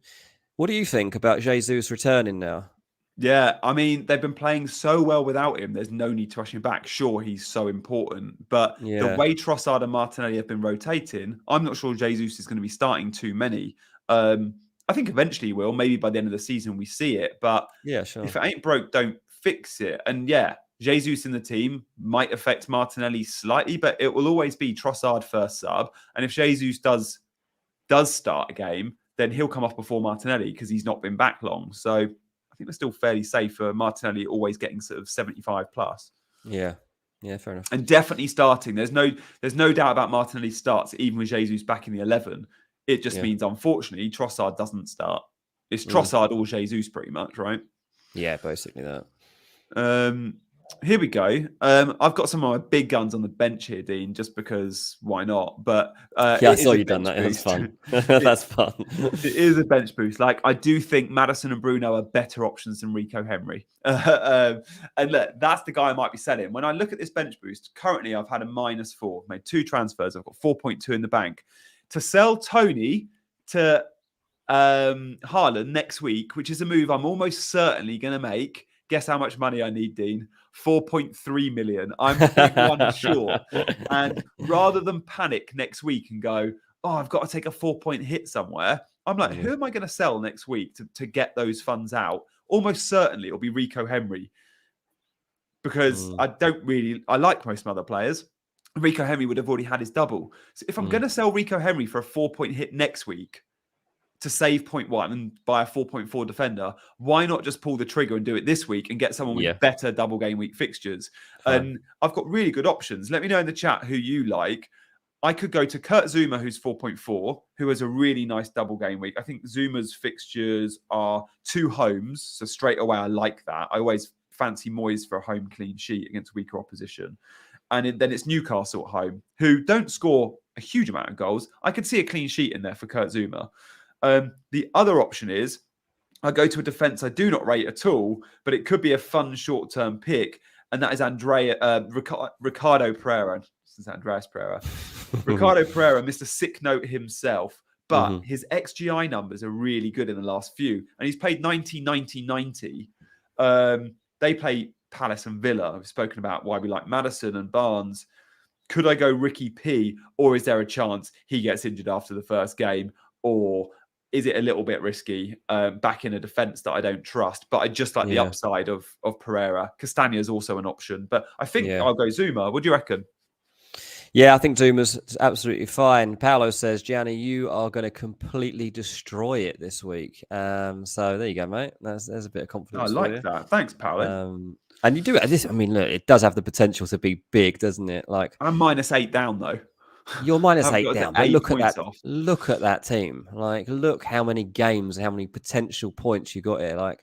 What do you think about Jesus returning now? Yeah, I mean, they've been playing so well without him. There's no need to rush him back. Sure, he's so important. But the way Trossard and Martinelli have been rotating, I'm not sure Jesus is going to be starting too many. I think eventually he will. Maybe by the end of the season we see it. But yeah, sure. If it ain't broke, don't fix it. And yeah, Jesus in the team might affect Martinelli slightly, but it will always be Trossard first sub. And if Jesus does start a game, then he'll come off before Martinelli because he's not been back long. So I think we're still fairly safe for Martinelli always getting sort of 75 plus. Yeah, fair enough. And definitely starting. There's no doubt about Martinelli starts, even with Jesus back in the 11. It just means, unfortunately, Trossard doesn't start. It's Trossard or Jesus pretty much, right? Yeah, basically that. Here we go. I've got some of my big guns on the bench here, Dean, just because why not? But I saw you done that. That's fun. That's fun. It is a bench boost. Like, I do think Maddison and Bruno are better options than Rico Henry. And look, that's the guy I might be selling. When I look at this bench boost, currently I've had a -4, made 2 transfers. I've got 4.2 in the bank. To sell Tony to Haaland next week, which is a move I'm almost certainly going to make. Guess how much money I need, Dean? 4.3 million. I'm big one short. And rather than panic next week and go, oh, I've got to take a 4-point hit somewhere, I'm like, who am I going to sell next week to get those funds out? Almost certainly it'll be Rico Henry, because I like most other players. Rico Henry would have already had his double. So if I'm going to sell Rico Henry for a 4-point hit next week to save 0.1 and buy a 4.4 defender, why not just pull the trigger and do it this week and get someone with better double game week fixtures? And I've got really good options. Let me know in the chat who you like. I could go to Kurt Zuma, who's 4.4, who has a really nice double game week. I think Zuma's fixtures are 2 homes, so straight away I like that. I always fancy Moyes for a home clean sheet against weaker opposition. And then it's Newcastle at home, who don't score a huge amount of goals. I could see a clean sheet in there for Kurt Zuma. The other option is I go to a defence I do not rate at all, but it could be a fun short-term pick, and that is Ricardo Pereira. This is Andreas Pereira. Ricardo Pereira missed a sick note himself, but his XGI numbers are really good in the last few, and he's played 90, 90, 90. They play Palace and Villa. I've spoken about why we like Maddison and Barnes. Could I go Ricky P, or is there a chance he gets injured after the first game, or is it a little bit risky back in a defence that I don't trust? But I just like the upside of Pereira. Castagna is also an option, but I think I'll go Zuma. What do you reckon? Yeah, I think Zuma's absolutely fine. Paolo says, Gianni, you are going to completely destroy it this week. So there you go, mate. There's a bit of confidence. I like that. Thanks, Paolo. And you do it. This, I mean, look, it does have the potential to be big, doesn't it? Like, I'm -8 down though. You're -8 down. But look at that. Look at that team. Like, look how many games, how many potential points you got here. Like,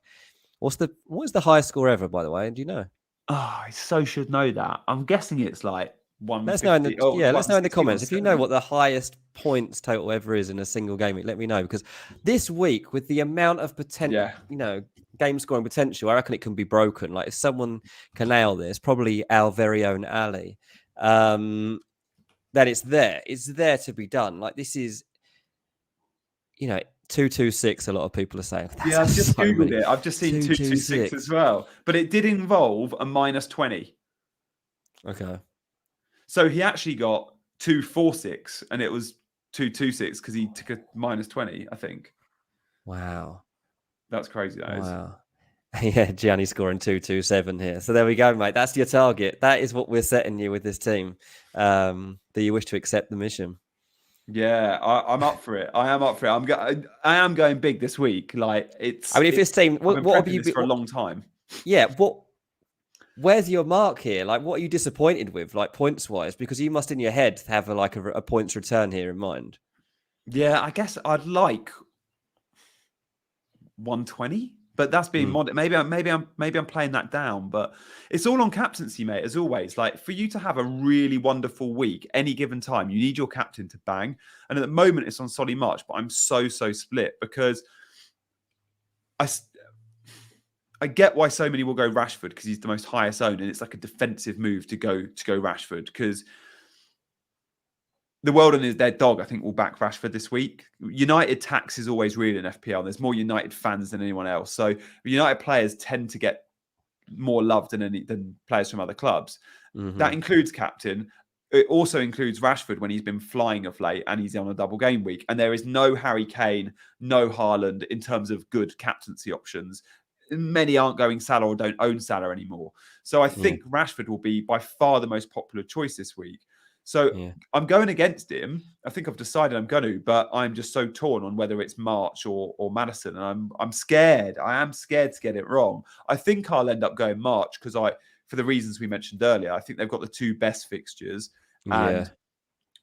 what is the highest score ever, by the way? Do you know? Oh, I so should know that. I'm guessing it's like 150. Let's know in the comments if you know what the highest points total ever is in a single game. Let me know, because this week, with the amount of potential, game scoring potential, I reckon it can be broken. Like, if someone can nail this, probably our very own Ali. That it's there. It's there to be done. Like, this is, 226. A lot of people are saying. I've just Googled it. I've just seen 226 as well. But it did involve a -20. Okay. So he actually got 246, and it was 226 because he took a -20, I think. Wow. That's crazy, that is. Wow. Yeah, Gianni scoring 227 here. So there we go, mate. That's your target. That is what we're setting you with this team. Do you wish to accept the mission? Yeah, I'm up for it. I am up for it. I am going big this week. Like, it's. I mean, if this team, what have you been for a long time? Yeah. Where's your mark here? Like, what are you disappointed with, like, points wise? Because you must in your head have a points return here in mind. Yeah, I guess I'd like 120. But that's being modest. Maybe I'm playing that down. But it's all on captaincy, mate. As always, like, for you to have a really wonderful week, any given time, you need your captain to bang. And at the moment, it's on Solly March. But I'm so split, because I get why so many will go Rashford, because he's the most highest owned, and it's like a defensive move to go Rashford, because the world and their dog, I think, will back Rashford this week. United tax is always real in FPL. There's more United fans than anyone else. So United players tend to get more love than players from other clubs. That includes captain. It also includes Rashford when he's been flying of late and he's on a double game week. And there is no Harry Kane, no Haaland in terms of good captaincy options. many aren't going Salah or don't own Salah anymore. So I think Rashford will be by far the most popular choice this week. So I'm going against him. I think I've decided I'm going to, but I'm just so torn on whether it's March or Maddison. And I'm scared. I am scared to get it wrong. I think I'll end up going March because for the reasons we mentioned earlier, I think they've got the two best fixtures. And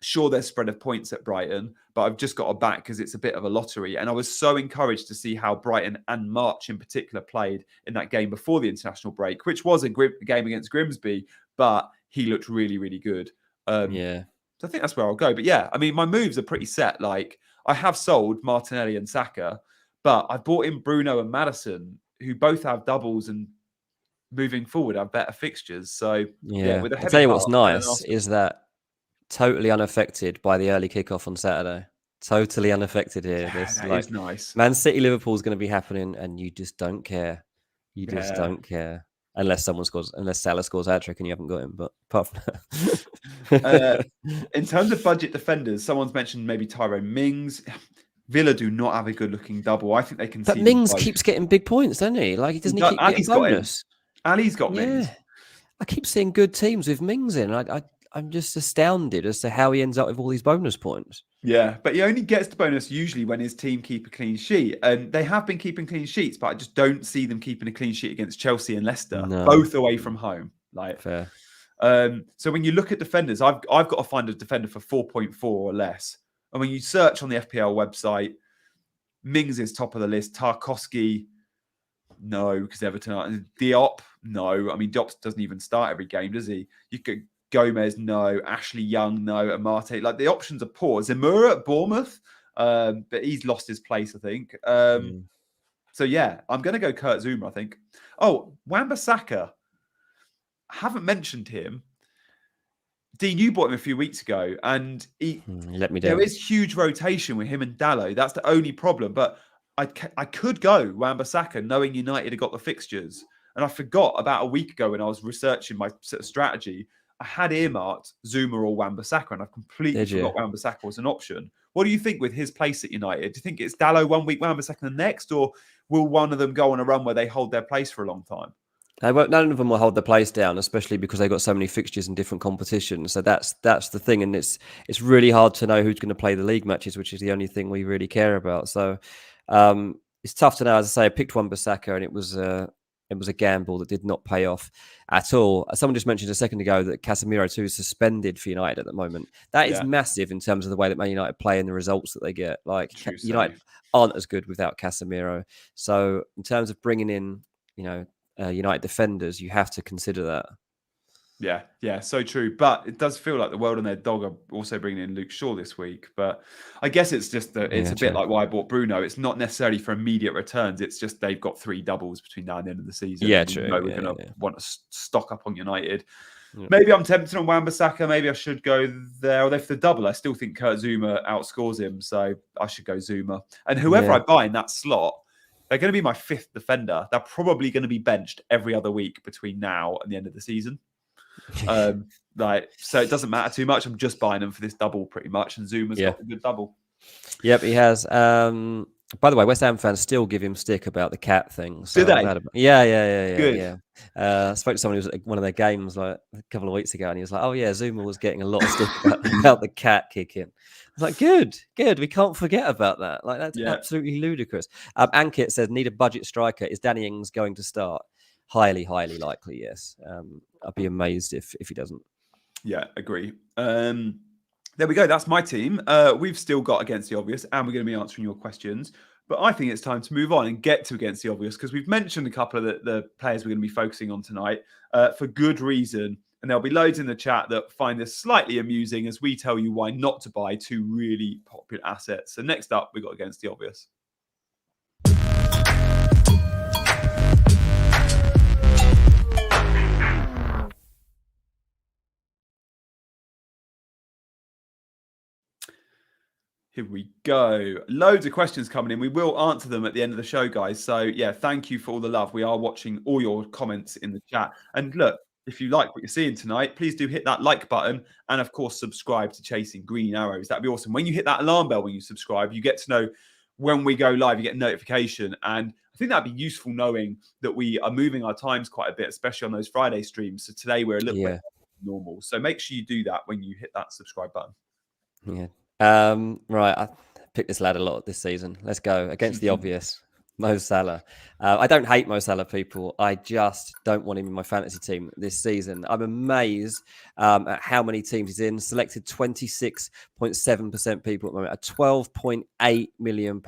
sure, there's spread of points at Brighton, but I've just got a back because it's a bit of a lottery. And I was so encouraged to see how Brighton and March in particular played in that game before the international break, which was a game against Grimsby, but he looked really, really good. So I think that's where I'll go. But yeah, I mean, my moves are pretty set. Like I have sold Martinelli and Saka, but I bought in Bruno and Maddison, who both have doubles and moving forward have better fixtures. So yeah, with a heavy I'll tell you what's heart, nice is that totally unaffected by the early kickoff on Saturday. Totally unaffected here. Yeah, that is nice. Man City Liverpool is going to be happening, and you just don't care. You just don't care. Unless Salah scores a hat-trick and you haven't got him. But apart from that. In terms of budget defenders, someone's mentioned maybe Tyrone Mings. Villa do not have a good-looking double. I think they can see. But Mings keeps getting big points, doesn't he? Like, he doesn't keep getting bonus. Ali's got Mings. I keep seeing good teams with Mings in. I'm just astounded as to how he ends up with all these bonus points. Yeah, but he only gets the bonus usually when his team keep a clean sheet. And they have been keeping clean sheets, but I just don't see them keeping a clean sheet against Chelsea and Leicester, both away from home. Fair. So when you look at defenders, I've got to find a defender for 4.4 or less. And when you search on the FPL website, Mings is top of the list. Tarkowski, no, because Everton. Diop, no. I mean, Diop doesn't even start every game, does he? You could Gomez, no. Ashley Young, no. Amate, like the options are poor. Zemura at Bournemouth, but he's lost his place, I think. So yeah, I'm going to go Kurt Zouma, I think. Oh, Wan-Bissaka. I haven't mentioned him. Dean, you bought him a few weeks ago, and he let me down. There is huge rotation with him and Dalot. That's the only problem. But I could go Wan-Bissaka, knowing United had got the fixtures. And I forgot about a week ago when I was researching my strategy, I had earmarked Zouma or Wan-Bissaka, and I completely forgot Wan-Bissaka was an option. What do you think with his place at United? Do you think it's Dalot one week, Wan-Bissaka the next, or will one of them go on a run where they hold their place for a long time? None of them will hold their place down, especially because they've got so many fixtures in different competitions. So that's the thing, and it's really hard to know who's going to play the league matches, which is the only thing we really care about. So it's tough to know. As I say, I picked Wan-Bissaka, and it was a gamble that did not pay off at all. Someone just mentioned a second ago that Casemiro too is suspended for United at the moment. That is massive in terms of the way that Man United play and the results that they get. Like United aren't as good without Casemiro. So in terms of bringing in, United defenders, you have to consider that. Yeah, so true. But it does feel like the world and their dog are also bringing in Luke Shaw this week. But I guess it's just it's a bit like why I bought Bruno. It's not necessarily for immediate returns. It's just they've got 3 doubles between now and the end of the season. Yeah, true. We're going to want to stock up on United. Yeah. Maybe I'm tempted on Wan-Bissaka. Maybe I should go there. Although for the double, I still think Kurt Zouma outscores him. So I should go Zouma. And whoever I buy in that slot, they're going to be my 5th defender. They're probably going to be benched every other week between now and the end of the season. So it doesn't matter too much. I'm just buying them for this double pretty much, and Zuma's got a good double. Yep, he has. By the way, West Ham fans still give him stick about the cat thing. So do they? Yeah. Good. Yeah. I spoke to someone who was at one of their games like a couple of weeks ago, and he was like, "Oh yeah, Zouma was getting a lot of stick about the cat kicking." I was like, "Good. We can't forget about that. Like that's absolutely ludicrous." Ankit says, "Need a budget striker. Is Danny Ings going to start?" Highly likely, yes. I'd be amazed if he doesn't. Yeah, agree. There we go. That's my team. We've still got Against the Obvious, and we're going to be answering your questions. But I think it's time to move on and get to Against the Obvious, because we've mentioned a couple of the players we're going to be focusing on tonight for good reason. And there'll be loads in the chat that find this slightly amusing as we tell you why not to buy 2 really popular assets. So next up, we've got Against the Obvious. Here we go. Loads of questions coming in. We will answer them at the end of the show, guys. So yeah, thank you for all the love. We are watching all your comments in the chat. And look, if you like what you're seeing tonight, please do hit that like button. And of course, subscribe to Chasing Green Arrows. That'd be awesome. When you hit that alarm bell when you subscribe, you get to know when we go live, you get a notification. And I think that'd be useful knowing that we are moving our times quite a bit, especially on those Friday streams. So today we're a little bit normal. So make sure you do that when you hit that subscribe button. Right. I picked this lad a lot this season. Let's go against the obvious. Mo Salah. I don't hate Mo Salah, people. I just don't want him in my fantasy team this season. I'm amazed at how many teams he's in. Selected 26.7% people at the moment, a £12.8 million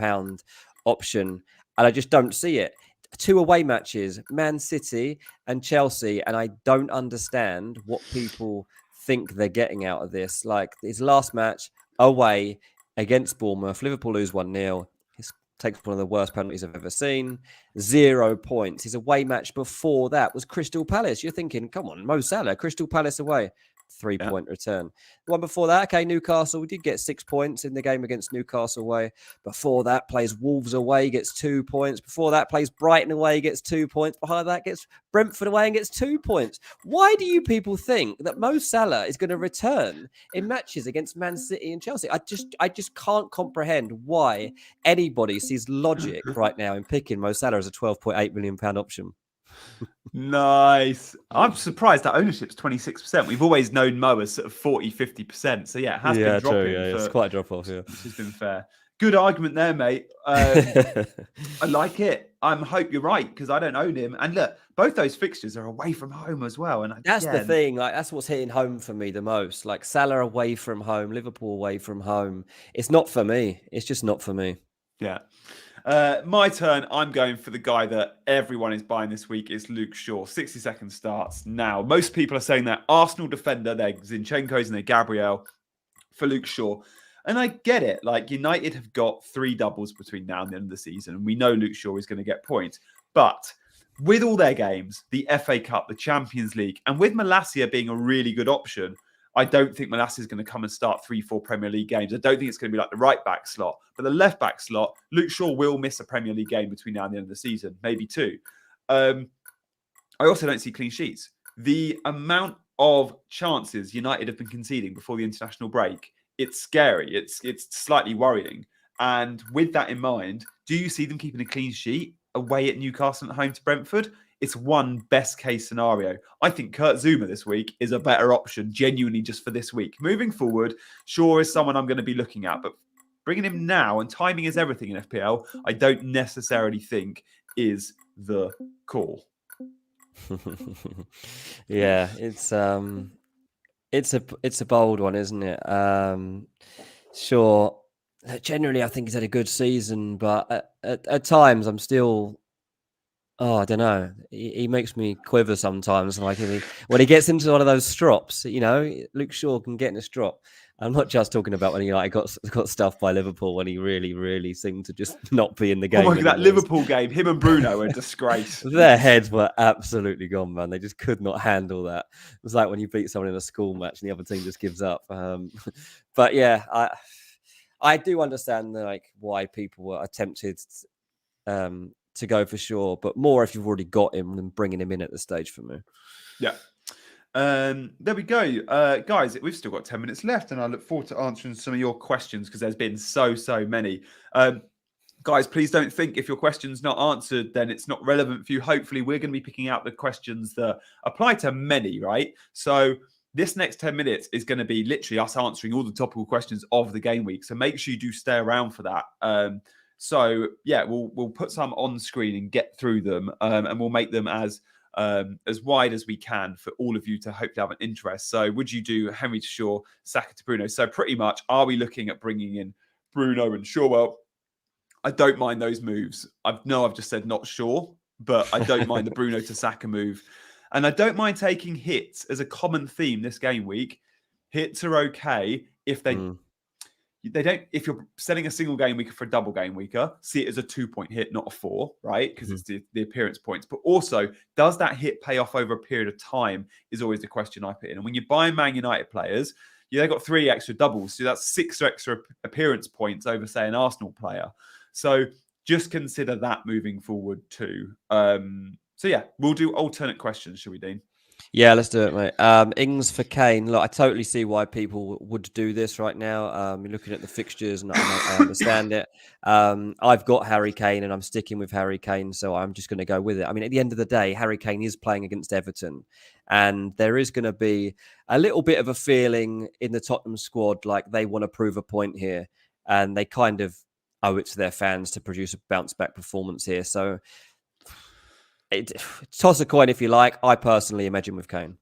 option. And I just don't see it. 2 away matches, Man City and Chelsea. And I don't understand what people think they're getting out of this. Like his last match away against Bournemouth, Liverpool lose 1-0. Takes one of the worst penalties I've ever seen. 0 points. His away match before that was Crystal Palace. You're thinking, come on, Mo Salah, Crystal Palace away. 3-point return. The one before that, okay, Newcastle, we did get 6 points in the game against Newcastle away. Before that, plays Wolves away, gets 2 points. Before that, plays Brighton away, gets 2 points. Behind that, gets Brentford away and gets 2 points. Why do you people think that Mo Salah is going to return in matches against Man City and Chelsea? I just can't comprehend why anybody sees logic right now in picking Mo Salah as a £12.8 million option. Nice. I'm surprised that ownership's 26%. We've always known Mo as sort of 40-50%. So yeah, it has been dropping. True, it's quite a drop off. Yeah, which has been fair. Good argument there, mate. I like it. I hope you're right because I don't own him. And look, both those fixtures are away from home as well. And that's the thing. Like that's what's hitting home for me the most. Like Salah away from home, Liverpool away from home. It's not for me. It's just not for me. Yeah. My turn. I'm going for the guy that everyone is buying this week. Is Luke Shaw. 60-second starts now. Most people are saying that Arsenal defender, they're Zinchenko's and they're Gabriel for Luke Shaw. And I get it. Like United have got 3 doubles between now and the end of the season. And we know Luke Shaw is going to get points. But with all their games, the FA Cup, the Champions League, and with Malacia being a really good option, I don't think Malacia is going to come and start 3-4 Premier League games. I don't think it's going to be like the right back slot. But the left back slot, Luke Shaw will miss a Premier League game between now and the end of the season, maybe 2. I also don't see clean sheets. The amount of chances United have been conceding before the international break, it's scary. It's slightly worrying. And with that in mind, do you see them keeping a clean sheet away at Newcastle and at home to Brentford? It's one best case scenario. I think Kurt Zouma this week is a better option, genuinely just for this week. Moving forward, Shaw is someone I'm going to be looking at, but bringing him now, and timing is everything in FPL, I don't necessarily think is the call. Yeah, it's a bold one, isn't it? Sure. Generally, I think he's had a good season, but at times I'm still. Oh, I don't know. He makes me quiver sometimes. Like when he gets into one of those strops, Luke Shaw can get in a strop. I'm not just talking about when he got stuffed by Liverpool when he really, really seemed to just not be in the game. Oh my God, that Liverpool game, him and Bruno were a disgrace. Their heads were absolutely gone, man. They just could not handle that. It was like when you beat someone in a school match and the other team just gives up. But yeah, I do understand why people were tempted to go for sure, but more if you've already got him than bringing him in at the stage for me. Yeah. There we go. Guys, we've still got 10 minutes left and I look forward to answering some of your questions because there's been so many. Guys, please don't think if your question's not answered, then it's not relevant for you. Hopefully, we're going to be picking out the questions that apply to many, right? So this next 10 minutes is going to be literally us answering all the topical questions of the game week. So make sure you do stay around for that. So yeah, we'll put some on screen and get through them, and we'll make them as wide as we can for all of you to hopefully have an interest. So would you do Henry to Shaw, Saka to Bruno? So pretty much, are we looking at bringing in Bruno and Shaw? Well, I don't mind those moves. I've just said not sure, but I don't mind the Bruno to Saka move. And I don't mind taking hits as a common theme this game week. Hits are okay if they don't, if you're selling a single game weeker for a double game weeker, see it as a 2-point hit, not a 4, right? Because it's the appearance points. But also, does that hit pay off over a period of time is always the question I put in. And when you're buying Man United players, they've got 3 extra doubles. So that's 6 extra appearance points over, say, an Arsenal player. So just consider that moving forward too. So yeah, we'll do alternate questions, shall we, Dean? Yeah, let's do it, mate. Ings for Kane. Look, I totally see why people would do this right now. You're looking at the fixtures, and I understand it. I've got Harry Kane, and I'm sticking with Harry Kane, so I'm just going to go with it. I mean, at the end of the day, Harry Kane is playing against Everton, and there is going to be a little bit of a feeling in the Tottenham squad like they want to prove a point here, and they kind of owe it to their fans to produce a bounce back performance here. So toss a coin if you like. I personally imagine with Kane.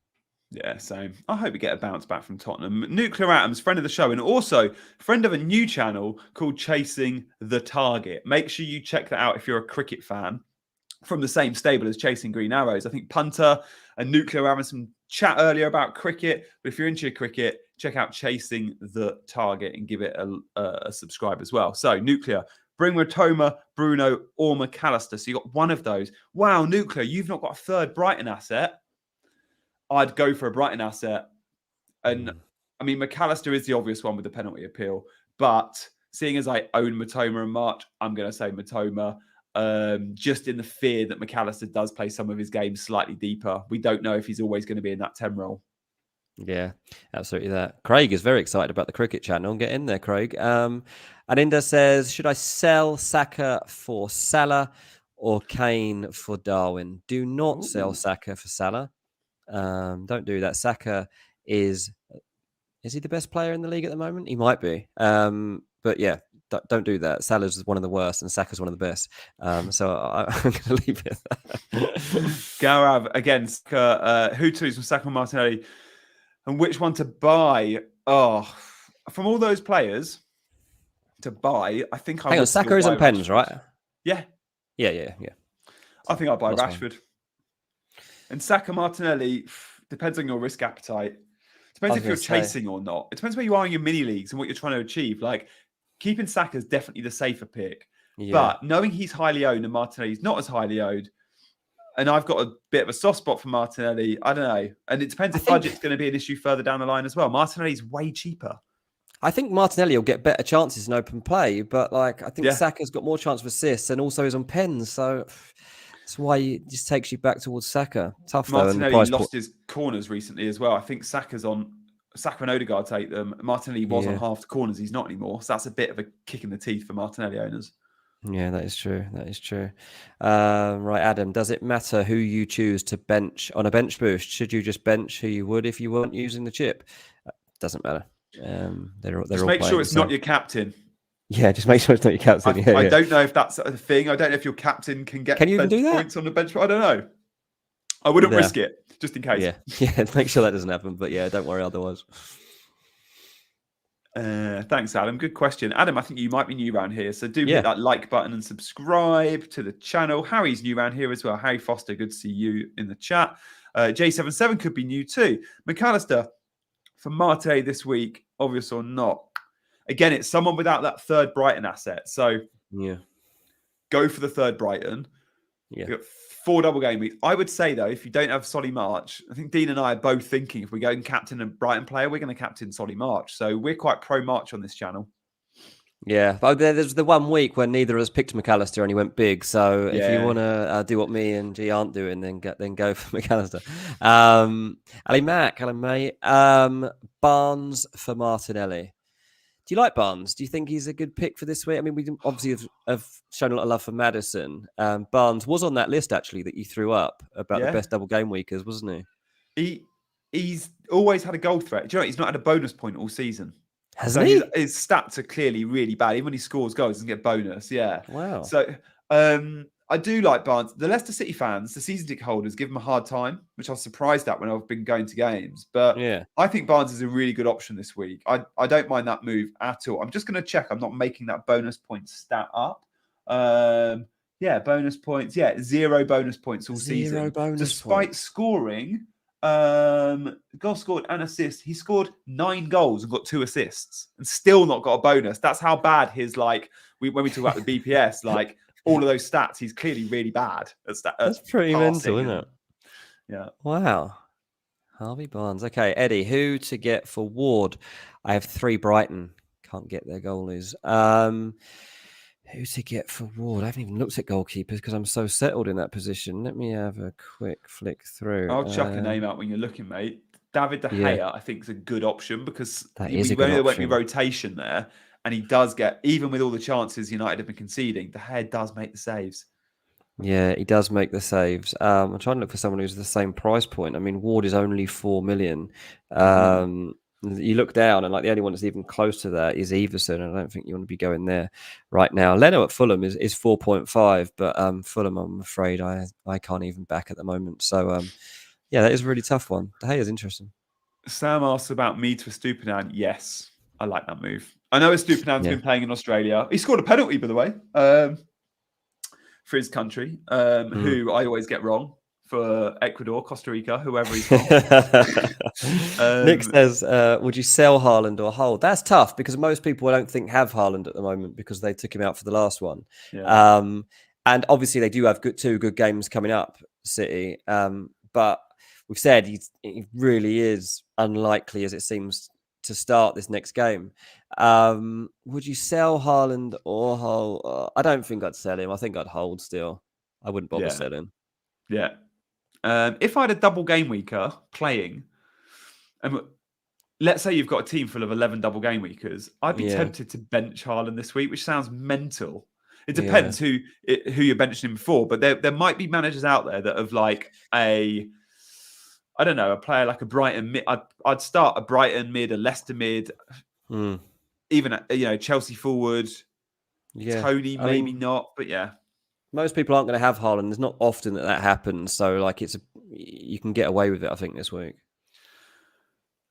Yeah, same. I hope we get a bounce back from Tottenham. Nuclear Atoms, friend of the show, and also friend of a new channel called Chasing the Target. Make sure you check that out if you're a cricket fan. From the same stable as Chasing Green Arrows. I think Punter and Nuclear were having some chat earlier about cricket. But if you're into your cricket, check out Chasing the Target and give it a subscribe as well. So, Nuclear, bring Matoma, Bruno, or McAllister. So you got one of those. Wow, Nuclear, you've not got a third Brighton asset. I'd go for a Brighton asset. And I mean, McAllister is the obvious one with the penalty appeal. But seeing as I own Matoma in March, I'm going to say Matoma. Just in the fear that McAllister does play some of his games slightly deeper. We don't know if he's always going to be in that 10 role. Yeah, absolutely that. Craig is very excited about the cricket channel. Get in there, Craig. Aninda says, should I sell Saka for Salah or Kane for Darwin? Do not sell Saka for Salah. Don't do that. Saka is he the best player in the league at the moment? He might be. But yeah, don't do that. Salah's one of the worst and Saka's one of the best. So I'm going to leave it at that. Gaurav against who to from Saka and Martinelli, and which one to buy? Oh, from all those players to buy, I think I Hang on, would Saka is on pens, right? Yeah. Yeah. I think I'll buy That's Rashford. Fine. And Saka Martinelli depends on your risk appetite. Depends if you're chasing or not. It depends where you are in your mini leagues and what you're trying to achieve. Like, keeping Saka is definitely the safer pick. Yeah. But knowing he's highly owned and Martinelli's not as highly owned, and I've got a bit of a soft spot for Martinelli, I don't know. And it depends if budget's going to be an issue further down the line as well. Martinelli's way cheaper. I think Martinelli will get better chances in open play, but I think Saka's got more chance of assists and also is on pens. So that's why it just takes you back towards Saka. Tough though. Martinelli lost his corners recently as well. I think Saka and Odegaard take them. Martinelli was on half the corners. He's not anymore. So that's a bit of a kick in the teeth for Martinelli owners. Yeah, that is true. Right, Adam, does it matter who you choose to bench on a bench boost? Should you just bench who you would if you weren't using the chip? Doesn't matter. They're just all make sure it's not your captain. Yeah, just make sure it's not your captain. I don't know if that's a thing. I don't know if your captain can get points on the bench. I don't know. I wouldn't risk it, just in case. Yeah, make sure that doesn't happen. But yeah, don't worry otherwise. Thanks, Adam. Good question. Adam, I think you might be new around here. So do hit that like button and subscribe to the channel. Harry's new around here as well. Harry Foster, good to see you in the chat. J77 could be new too. McAllister for Marte this week, obvious or not. Again, it's someone without that third Brighton asset. So go for the third Brighton. Yeah. You've got 4 double game weeks. I would say, though, if you don't have Solly March, I think Dean and I are both thinking if we go and captain a Brighton player, we're going to captain Solly March. So we're quite pro-March on this channel. Yeah, but there's the 1 week when neither of us picked McAllister and he went big. So if you want to do what me and G aren't doing, then go for McAllister. Ali Mac, Alan May, Barnes for Martinelli. Do you like Barnes? Do you think he's a good pick for this week? I mean, we obviously have shown a lot of love for Maddison. Barnes was on that list, actually, that you threw up about the best double game weekers, wasn't he? He's always had a goal threat. Do you know what? He's not had a bonus point all season. Hasn't he? His stats are clearly really bad. Even when he scores goals, he doesn't get bonus. Yeah. Wow. So I do like Barnes. The Leicester City fans, the season ticket holders, give him a hard time, which I was surprised at when I've been going to games. But I think Barnes is a really good option this week. I don't mind that move at all. I'm just going to check. I'm not making that bonus point stat up. Bonus points. 0 bonus points all season. Despite scoring, goal scored and assist. He scored 9 goals and got 2 assists and still not got a bonus. That's how bad his, when we talk about the BPS, all of those stats, he's clearly really bad at That's pretty mental, isn't it? Yeah. Wow. Harvey Barnes. Okay, Eddie, who to get for Ward? I have 3 Brighton. Can't get their goalies. Who to get for Ward? I haven't even looked at goalkeepers because I'm so settled in that position. Let me have a quick flick through. I'll chuck a name out when you're looking, mate. David De Yeah, Gea, I think, is a good option because that is we a good know there won't be option. rotation there. And he does get, even with all the chances United have been conceding, De Gea does make the saves. Yeah, he does make the saves. I'm trying to look for someone who's the same price point. I mean, Ward is only 4 million. You look down, and like the only one that's even close to that is Everson. And I don't think you want to be going there right now. Leno at Fulham is 4.5, but Fulham, I'm afraid I can't even back at the moment. So yeah, that is a really tough one. De Gea is interesting. Sam asks about me to Estupiñán. Yes, I like that move. I know Estupiñán's Yeah. been playing in Australia. He scored a penalty, by the way, for his country, who I always get wrong, for Ecuador, Costa Rica, whoever he's from. Nick says, would you sell Haaland or hold? That's tough because most people I don't think have Haaland at the moment because they took him out for the last one. Yeah. And obviously they do have two good games coming up, City. But we've said he really is unlikely as it seems to start this next game. Would you sell Haaland or hold? I don't think I'd sell him. I think I'd hold still. I wouldn't bother selling. Yeah. If I had a double game weeker playing, let's say you've got a team full of 11 double game weekers, I'd be tempted to bench Haaland this week, which sounds mental. It depends who you're benching him for, but there might be managers out there that have like a player like a Brighton mid. I'd start a Brighton mid, a Leicester mid, even Chelsea forward. Yeah, Tony maybe not, but yeah. Most people aren't going to have Haaland. It's not often that happens, so like you can get away with it. I think this week.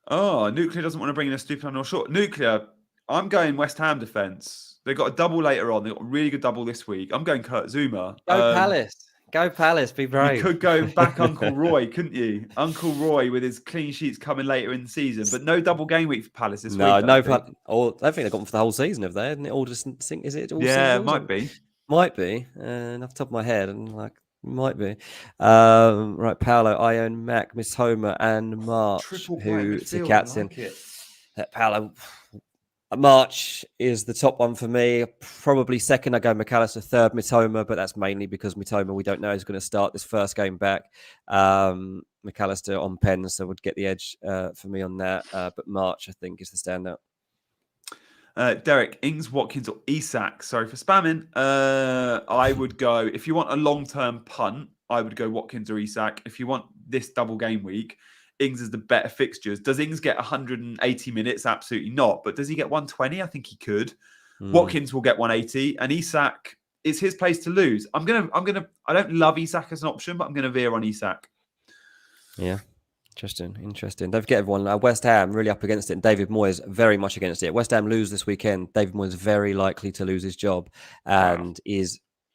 Oh, Nuclear doesn't want to bring in a stupid or short. Nuclear, I'm going West Ham defence. They got a double later on. They got a really good double this week. I'm going Kurt Zuma. Go Palace. Go Palace. Be brave. You could go back Uncle Roy, couldn't you? Uncle Roy with his clean sheets coming later in the season, but no double game week for Palace this week. No. I don't think they've got them for the whole season, have they? Isn't it all just is it all? Yeah, seasons? might be. Might be. Off the top of my head, and like might be. Right, Paolo, Ion, Mac, Miss Homer, and March, who to captain. Like Paolo. March is the top one for me. Probably second, I go McAllister. Third, Mitoma, but that's mainly because Mitoma, we don't know who's going to start this first game back. McAllister on pen, so would get the edge for me on that. But March, I think, is the standout. Derek, Ings, Watkins, or Isak. Sorry for spamming. I would go, if you want a long-term punt, I would go Watkins or Isak. If you want this double game week, Ings is the better fixtures. Does Ings get 180 minutes? Absolutely not. But does he get 120? I think he could. Watkins will get 180, and Isak, it's his place to lose. I don't love Isak as an option, but I'm gonna veer on Isak. Yeah. Interesting. Don't forget, everyone, West Ham really up against it, and David Moyes very much against it. West Ham lose this weekend. David Moyes very likely to lose his job and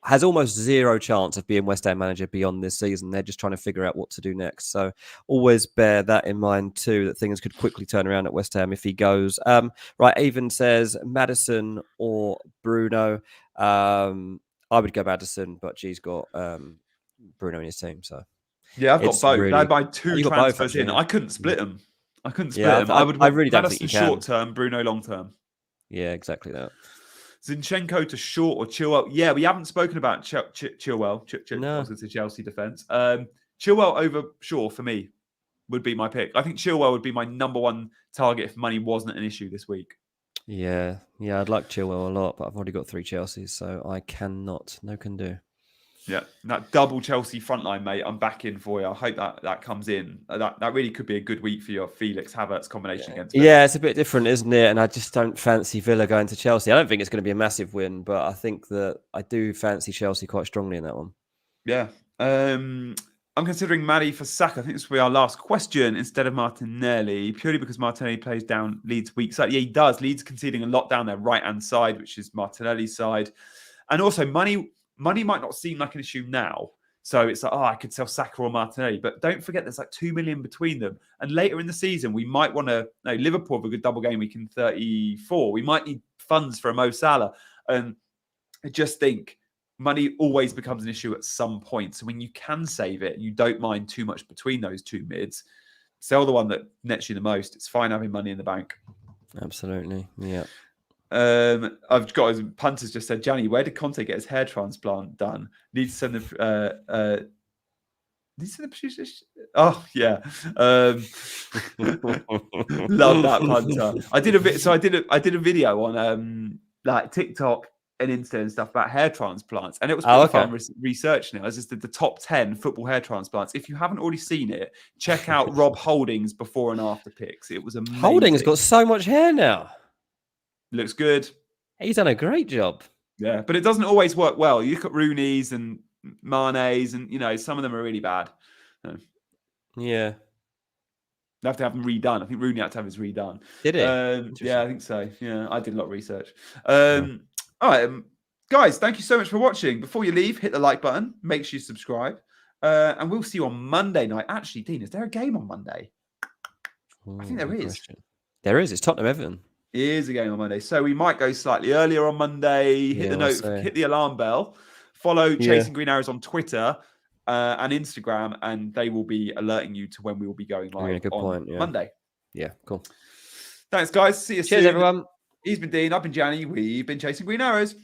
has almost zero chance of being West Ham manager beyond this season. They're just trying to figure out what to do next. So always bear that in mind too, that things could quickly turn around at West Ham if he goes. Right, Avon says Maddison or Bruno. I would go Maddison, but G's got Bruno in his team, so... Yeah, I've got both. Really... I buy two transfers in. I couldn't split them. I would want Maddison short term, Bruno long term. Yeah, exactly that. Zinchenko to short or Chilwell. Yeah, we haven't spoken about Chilwell. No. I was going to say Chelsea defence. Chilwell over Shaw for me would be my pick. I think Chilwell would be my number one target if money wasn't an issue this week. Yeah, I'd like Chilwell a lot, but I've already got 3 Chelseas, so I cannot. No can do. Yeah, that double Chelsea frontline, mate. I'm back in for you. I hope that comes in. That really could be a good week for your Felix Havertz combination against Villa. Yeah, it's a bit different, isn't it? And I just don't fancy Villa going to Chelsea. I don't think it's going to be a massive win, but I think that I do fancy Chelsea quite strongly in that one. Yeah. I'm considering Maddie for Saka. I think this will be our last question instead of Martinelli, purely because Martinelli plays down Leeds' weak side. Yeah, he does. Leeds conceding a lot down their right-hand side, which is Martinelli's side. And also, money might not seem like an issue now. So it's like, I could sell Saka or Martinelli. But don't forget, there's like 2 million between them. And later in the season, we might want to... Liverpool have a good double game week in 34. We might need funds for a Mo Salah. And I just think money always becomes an issue at some point. So when you can save it and you don't mind too much between those two mids, sell the one that nets you the most. It's fine having money in the bank. Absolutely, yeah. I've got his punters just said, Gianni, where did Conte get his hair transplant done? Need to send the oh yeah. Love that punter. I did a bit. So I did a video on like TikTok and Insta and stuff about hair transplants, and it was pretty fun researching it. I just did the top 10 football hair transplants. If you haven't already seen it, check out Rob Holding's before and after pics. It was amazing. Holding's got so much hair now. Looks good. He's done a great job. Yeah, but it doesn't always work well. You look at Rooney's and Mane's, and some of them are really bad. Yeah. They have to have them redone. I think Rooney had to have his redone. Did it? Yeah, I think so. Yeah, I did a lot of research. All right, guys, thank you so much for watching. Before you leave, hit the like button. Make sure you subscribe. And we'll see you on Monday night. Actually, Dean, is there a game on Monday? I think there is. Question. There is. It's Tottenham Everton. It is a game on Monday. So we might go slightly earlier on Monday. Hit hit the alarm bell. Follow Chasing Green Arrows on Twitter and Instagram, and they will be alerting you to when we will be going live on Monday. Yeah, cool. Thanks, guys. See you soon. Cheers, everyone. He's been Dean. I've been Gianni. We've been Chasing Green Arrows.